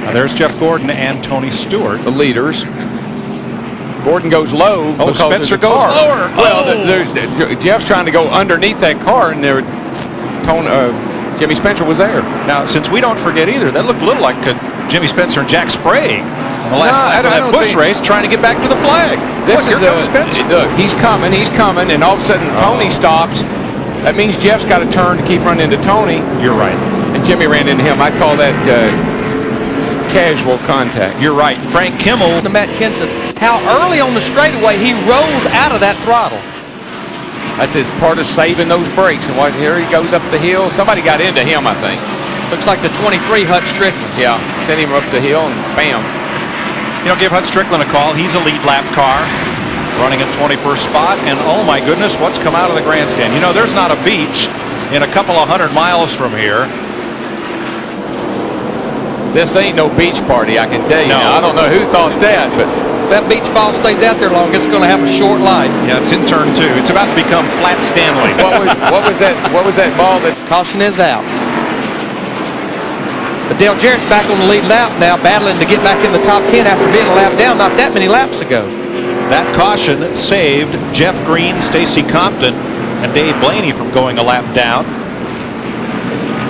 Now there's Jeff Gordon and Tony Stewart. The leaders. Gordon goes low. Oh, Spencer goes lower. Well, Jeff's trying to go underneath that car, and Jimmy Spencer was there. Now, since we don't forget either, that looked a little like Jimmy Spencer and Jack Sprague on the last lap of that Busch race, trying to get back to the flag. Here comes Spencer. Look, he's coming, and all of a sudden Tony stops. That means Jeff's got to turn to keep running into Tony. You're right. And Jimmy ran into him. I call that casual contact. You're right. Frank Kimmel. To Matt Kenseth, how early on the straightaway he rolls out of that throttle. That's his part of saving those brakes. And here he goes up the hill. Somebody got into him, I think. Looks like the 23 Hut Strickland. Yeah, sent him up the hill and bam. You know, give Hut Strickland a call. He's a lead lap car running at 21st spot. And oh my goodness, what's come out of the grandstand? You know, there's not a beach in a couple of 100 miles from here. This ain't no beach party, I can tell you. No. Now, I don't know who thought that, but if that beach ball stays out there long, it's going to have a short life. Yeah, it's in turn 2. It's about to become Flat Stanley. What was that ball that? Caution is out. But Dale Jarrett's back on the lead lap now, battling to get back in the top 10 after being a lap down not that many laps ago. That caution saved Jeff Green, Stacy Compton, and Dave Blaney from going a lap down.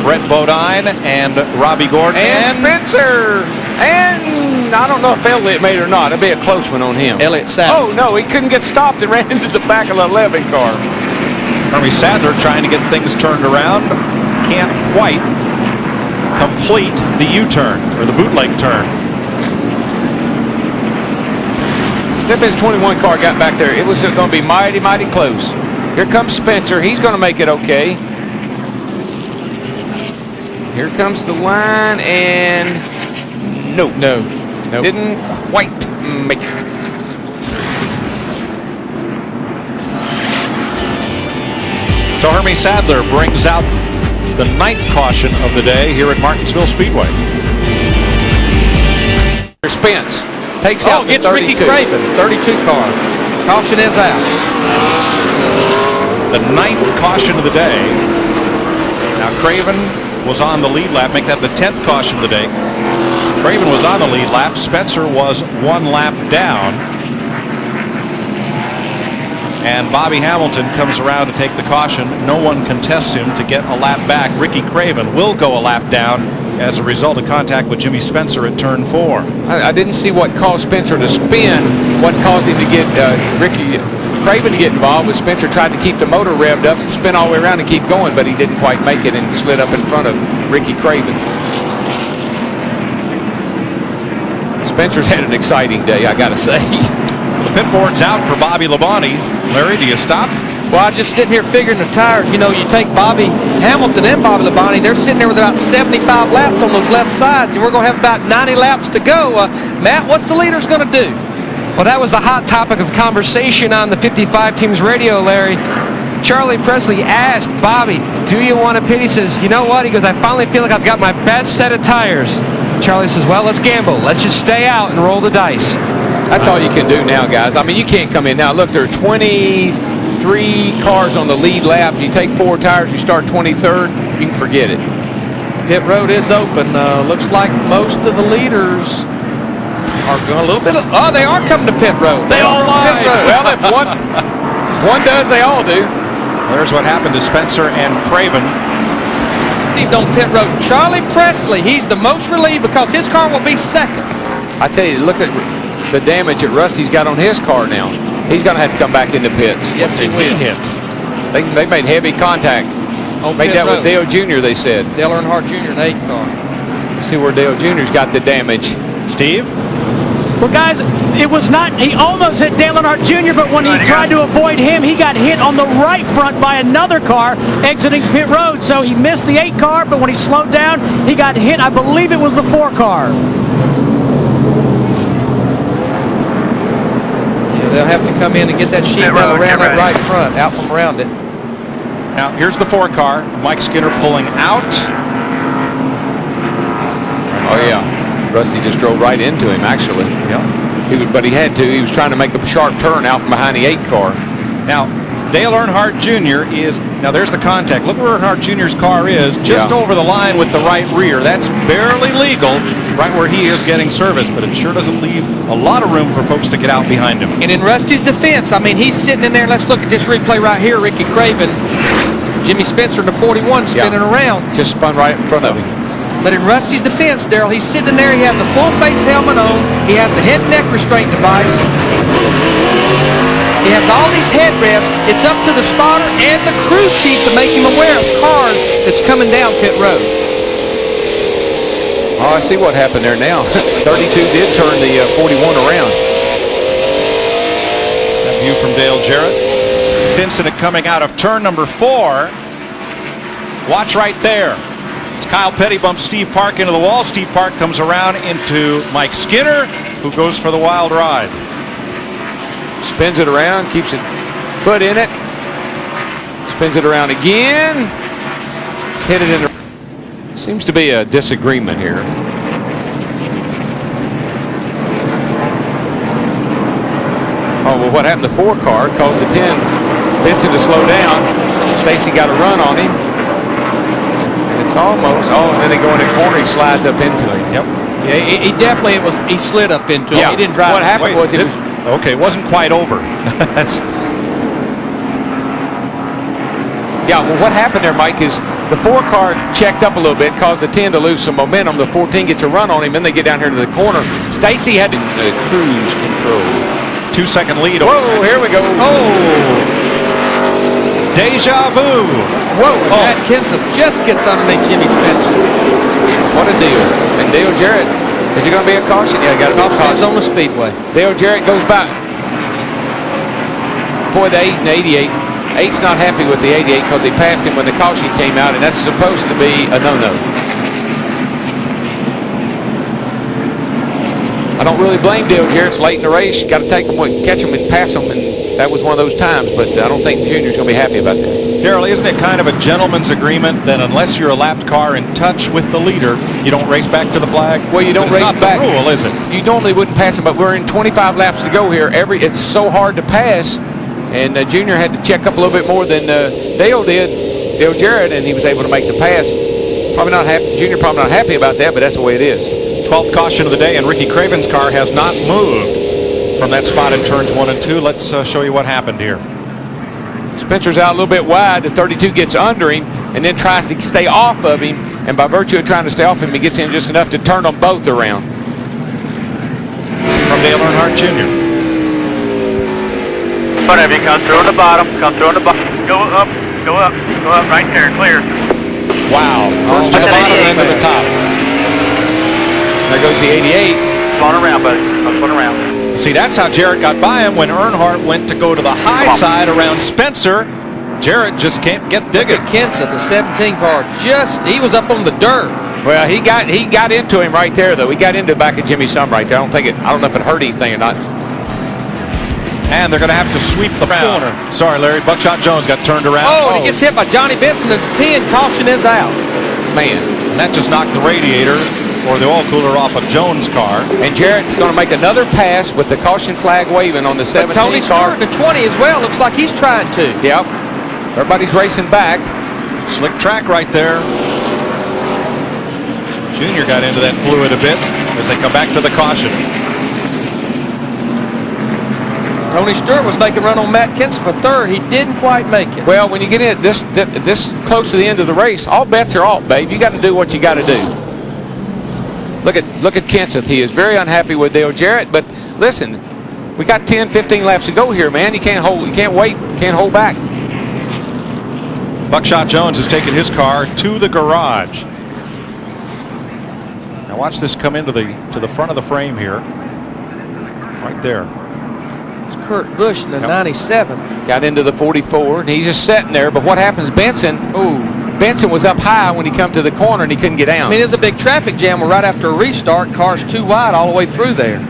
Brett Bodine and Robbie Gordon. And Spencer. And I don't know if Elliott made it or not. It'd be a close one on him. Elliott Sadler. Oh, no, he couldn't get stopped and ran into the back of the Levy car. Hermie Sadler trying to get things turned around. Can't quite complete the U-turn, or the bootleg turn. If his 21 car got back there, it was going to be mighty, mighty close. Here comes Spencer. He's going to make it okay. Here comes the line, and no. Didn't quite make it. So Hermie Sadler brings out the 9th caution of the day here at Martinsville Speedway. Spence takes out the gets 32. Ricky Craven, 32 car. Caution is out. The 9th caution of the day. Now Craven was on the lead lap, make that the 10th caution of the day. Craven was on the lead lap. Spencer was 1 lap down. And Bobby Hamilton comes around to take the caution. No one contests him to get a lap back. Ricky Craven will go a lap down as a result of contact with Jimmy Spencer at turn 4. I didn't see what caused Spencer to spin. What caused him to get Ricky Craven to get involved was Spencer tried to keep the motor revved up, spin all the way around and keep going, but he didn't quite make it and slid up in front of Ricky Craven. Spencer's had an exciting day, I gotta say. The pit board's out for Bobby Labonte. Larry, do you stop? Well, I'm just sitting here figuring the tires. You know, you take Bobby Hamilton and Bobby Labonte, they're sitting there with about 75 laps on those left sides, and we're going to have about 90 laps to go. Matt, what's the leaders going to do? Well, that was the hot topic of conversation on the 55 Teams radio, Larry. Charlie Presley asked Bobby, do you want to pit? He says, you know what? He goes, I finally feel like I've got my best set of tires. Charlie says, well, let's gamble. Let's just stay out and roll the dice. That's all you can do now, guys. I mean, you can't come in now. Look, there are 23 cars on the lead lap. You take 4 tires, you start 23rd, you can forget it. Pit road is open. Looks like most of the leaders Are going a little bit. Oh, they are coming to pit road. They all lied. Well, if one does, they all do. There's what happened to Spencer and Craven. On pit road, Charlie Presley. He's the most relieved because his car will be second. I tell you, look at the damage that Rusty's got on his car now. He's going to have to come back into pits. Yes, he will. Hit. They made heavy contact. Made that with Dale Jr., they said. Dale Earnhardt Jr. in 8 car. Let's see where Dale Jr.'s got the damage. Steve? Well, guys, it was not, he almost hit Dale Earnhardt Jr., but when he tried to avoid him, he got hit on the right front by another car exiting pit road. So he missed the 8 car, but when he slowed down, he got hit. I believe it was the 4 car. Yeah, they'll have to come in and get that sheet metal around that right front, out from around it. Now, here's the 4 car. Mike Skinner pulling out. Oh, yeah. Rusty just drove right into him, actually. Yeah. But he had to. He was trying to make a sharp turn out from behind the 8 car. Now, Dale Earnhardt Jr. is, now there's the contact. Look where Earnhardt Jr.'s car is, just over the line with the right rear. That's barely legal, right where he is getting service, but it sure doesn't leave a lot of room for folks to get out behind him. And in Rusty's defense, I mean, he's sitting in there. Let's look at this replay right here. Ricky Craven, Jimmy Spencer in the 41 spinning around. Just spun right in front of him. But in Rusty's defense, Darrell, he's sitting in there. He has a full face helmet on. He has a head neck restraint device. He has all these headrests. It's up to the spotter and the crew chief to make him aware of cars that's coming down pit road. Oh, I see what happened there now. 32 did turn the 41 around. That view from Dale Jarrett. Incident coming out of turn number 4. Watch right there. Kyle Petty bumps Steve Park into the wall. Steve Park comes around into Mike Skinner, who goes for the wild ride. Spins it around, keeps it foot in it. Spins it around again. Hit it in the... Seems to be a disagreement here. Oh, well, what happened to the 4 car caused the 10 Benson to slow down. Stacy got a run on him. It's almost, and then they go in the corner, he slides up into him. Yep. Yeah, he definitely, he slid up into him. Yeah. He didn't drive. What happened was it was... Okay, it wasn't quite over. Yeah, well, what happened there, Mike, is the 4 car checked up a little bit, caused the 10 to lose some momentum. The 14 gets a run on him, then they get down here to the corner. Stacy had to cruise control. 2-second lead. Whoa, here we go. Oh! Deja vu. Whoa, Matt Kenseth just gets underneath Jimmy Spencer. What a deal. And Dale Jarrett, is it going to be a caution? Yeah, got a caution. It's on the speedway. Dale Jarrett goes back. Boy, the 8 and 88. 8's not happy with the 88 because he passed him when the caution came out, and that's supposed to be a no-no. I don't really blame Dale Jarrett. It's late in the race. Got to take him, catch him and pass him, and that was one of those times, but I don't think Junior's going to be happy about this. Darrell, isn't it kind of a gentleman's agreement that unless you're a lapped car in touch with the leader, you don't race back to the flag? Well, you don't race back. It's not the rule, is it? You normally wouldn't pass him, but we're in 25 laps to go here. It's so hard to pass, and Junior had to check up a little bit more than Dale did, Dale Jarrett, and he was able to make the pass. Probably not happy. Junior probably not happy about that, but that's the way it is. 12th caution of the day, and Ricky Craven's car has not moved from that spot in turns 1 and 2. Let's show you what happened here. Spencer's out a little bit wide. The 32 gets under him and then tries to stay off of him, and by virtue of trying to stay off him, he gets in just enough to turn them both around. From Dale Earnhardt Jr. Whatever, you come through on the bottom, go up, right there, clear. Wow, first to the bottom and then to the top. There goes the 88. Spun around, buddy, spun around. See, that's how Jarrett got by him when Earnhardt went to go to the high side around Spencer. Jarrett just can't get digging. Kenseth, the 17 car, he was up on the dirt. Well, he got into him right there, though. He got into the back of Jimmy Sum right there. I don't know if it hurt anything or not. And they're going to have to sweep the corner. Sorry, Larry. Buckshot Jones got turned around. Oh, and he gets hit by Johnny Benson. The 10 caution is out. Man. And that just knocked the radiator or the oil cooler off of Jones' car. And Jarrett's going to make another pass with the caution flag waving on the 17 car. Tony Stewart, the 20 as well. Looks like he's trying to. Yep. Everybody's racing back. Slick track right there. Junior got into that fluid a bit as they come back to the caution. Tony Stewart was making a run on Matt Kenseth for third. He didn't quite make it. Well, when you get in this close to the end of the race, all bets are off, babe. You got to do what you got to do. Look at Kenseth. He is very unhappy with Dale Jarrett, but listen, we got 10, 15 laps to go here, man. You can't wait, can't hold back. Buckshot Jones has taken his car to the garage. Now watch this come into the front of the frame here. Right there. It's Kurt Busch in the 97. Got into the 44, and he's just sitting there. But what happens, Benson was up high when he come to the corner, and he couldn't get down. I mean, there's a big traffic jam right after a restart. Car's too wide all the way through there.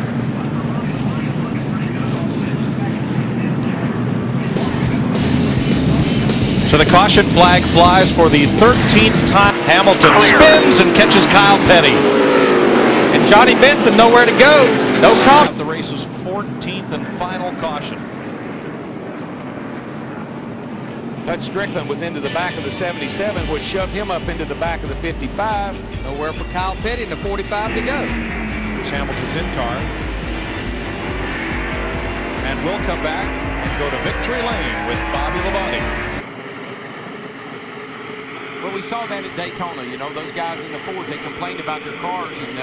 So the caution flag flies for the 13th time. Hamilton spins and catches Kyle Petty. And Johnny Benson nowhere to go. No caution. The race's 14th and final caution. Bud Strickland was into the back of the 77, which shoved him up into the back of the 55. Nowhere for Kyle Petty and the 45 to go. Here's Hamilton's in car. And we'll come back and go to victory lane with Bobby Labonte. Well, we saw that at Daytona. You know, those guys in the Fords, they complained about their cars, and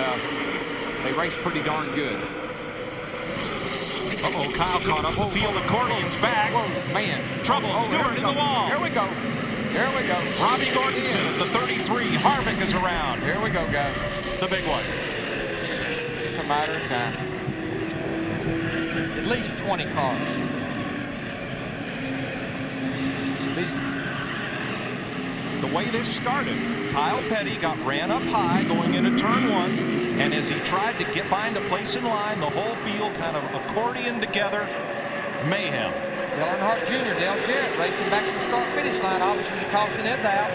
they raced pretty darn good. Uh-oh, Kyle caught up. Field accordion's back. Whoa, man. Trouble, Stewart in the wall. Here we go. Here we go. Robbie Gordonson at the 33. Harvick is around. Here we go, guys. The big one. It's just a matter of time. At least 20 cars. At least. The way this started, Kyle Petty ran up high going into turn one, and as he tried to find a place in line, the whole field kind of accordion together. Mayhem. Dale Earnhardt Jr., Dale Jarrett racing back to the start-finish line. Obviously, the caution is out.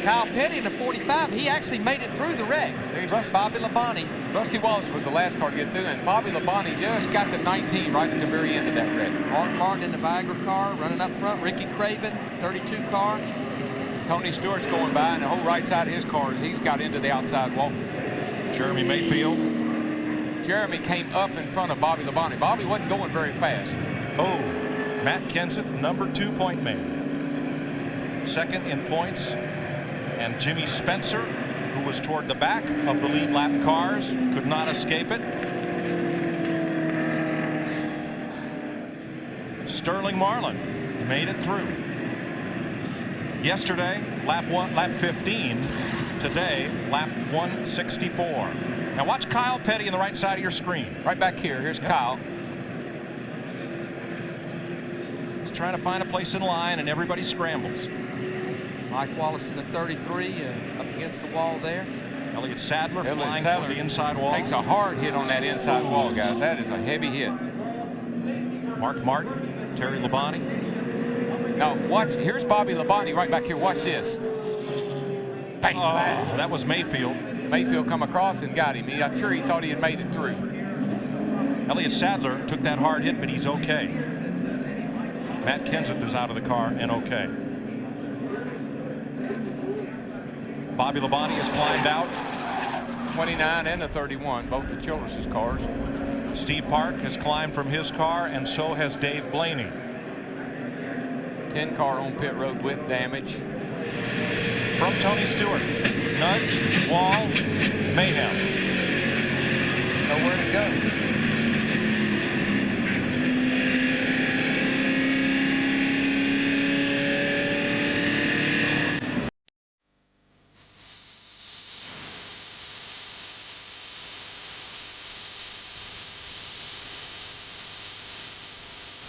Kyle Petty in the 45, he actually made it through the wreck. There's Bobby Labonte. Rusty Wallace was the last car to get through, and Bobby Labonte just got the 19 right at the very end of that wreck. Mark Martin in the Viagra car running up front. Ricky Craven, 32 car. Tony Stewart's going by, and the whole right side of his car, he's got into the outside wall. Jeremy Mayfield. Jeremy came up in front of Bobby Labonte. Bobby wasn't going very fast. Oh, Matt Kenseth, number 2 point man. Second in points. And Jimmy Spencer, who was toward the back of the lead lap cars, could not escape it. Sterling Marlin made it through. Yesterday, lap 15. Today, lap 164. Now watch Kyle Petty on the right side of your screen. Right back here. Here's Kyle. He's trying to find a place in line, and everybody scrambles. Mike Wallace in the 33 up against the wall there. Elliott Sadler flying toward the inside wall. Takes a hard hit on that inside wall, guys. That is a heavy hit. Mark Martin, Terry Labonte. Now watch. Here's Bobby Labonte right back here. Watch this. Bang! Oh, that was Mayfield. Mayfield come across and got him. I'm sure he thought he had made it through. Elliott Sadler took that hard hit, but he's okay. Matt Kenseth is out of the car and okay. Bobby Labonte has climbed out. 29 and the 31, both the Childress's cars. Steve Park has climbed from his car, and so has Dave Blaney. 10 car on pit road with damage. From Tony Stewart. Nudge, wall, mayhem. Nowhere to go.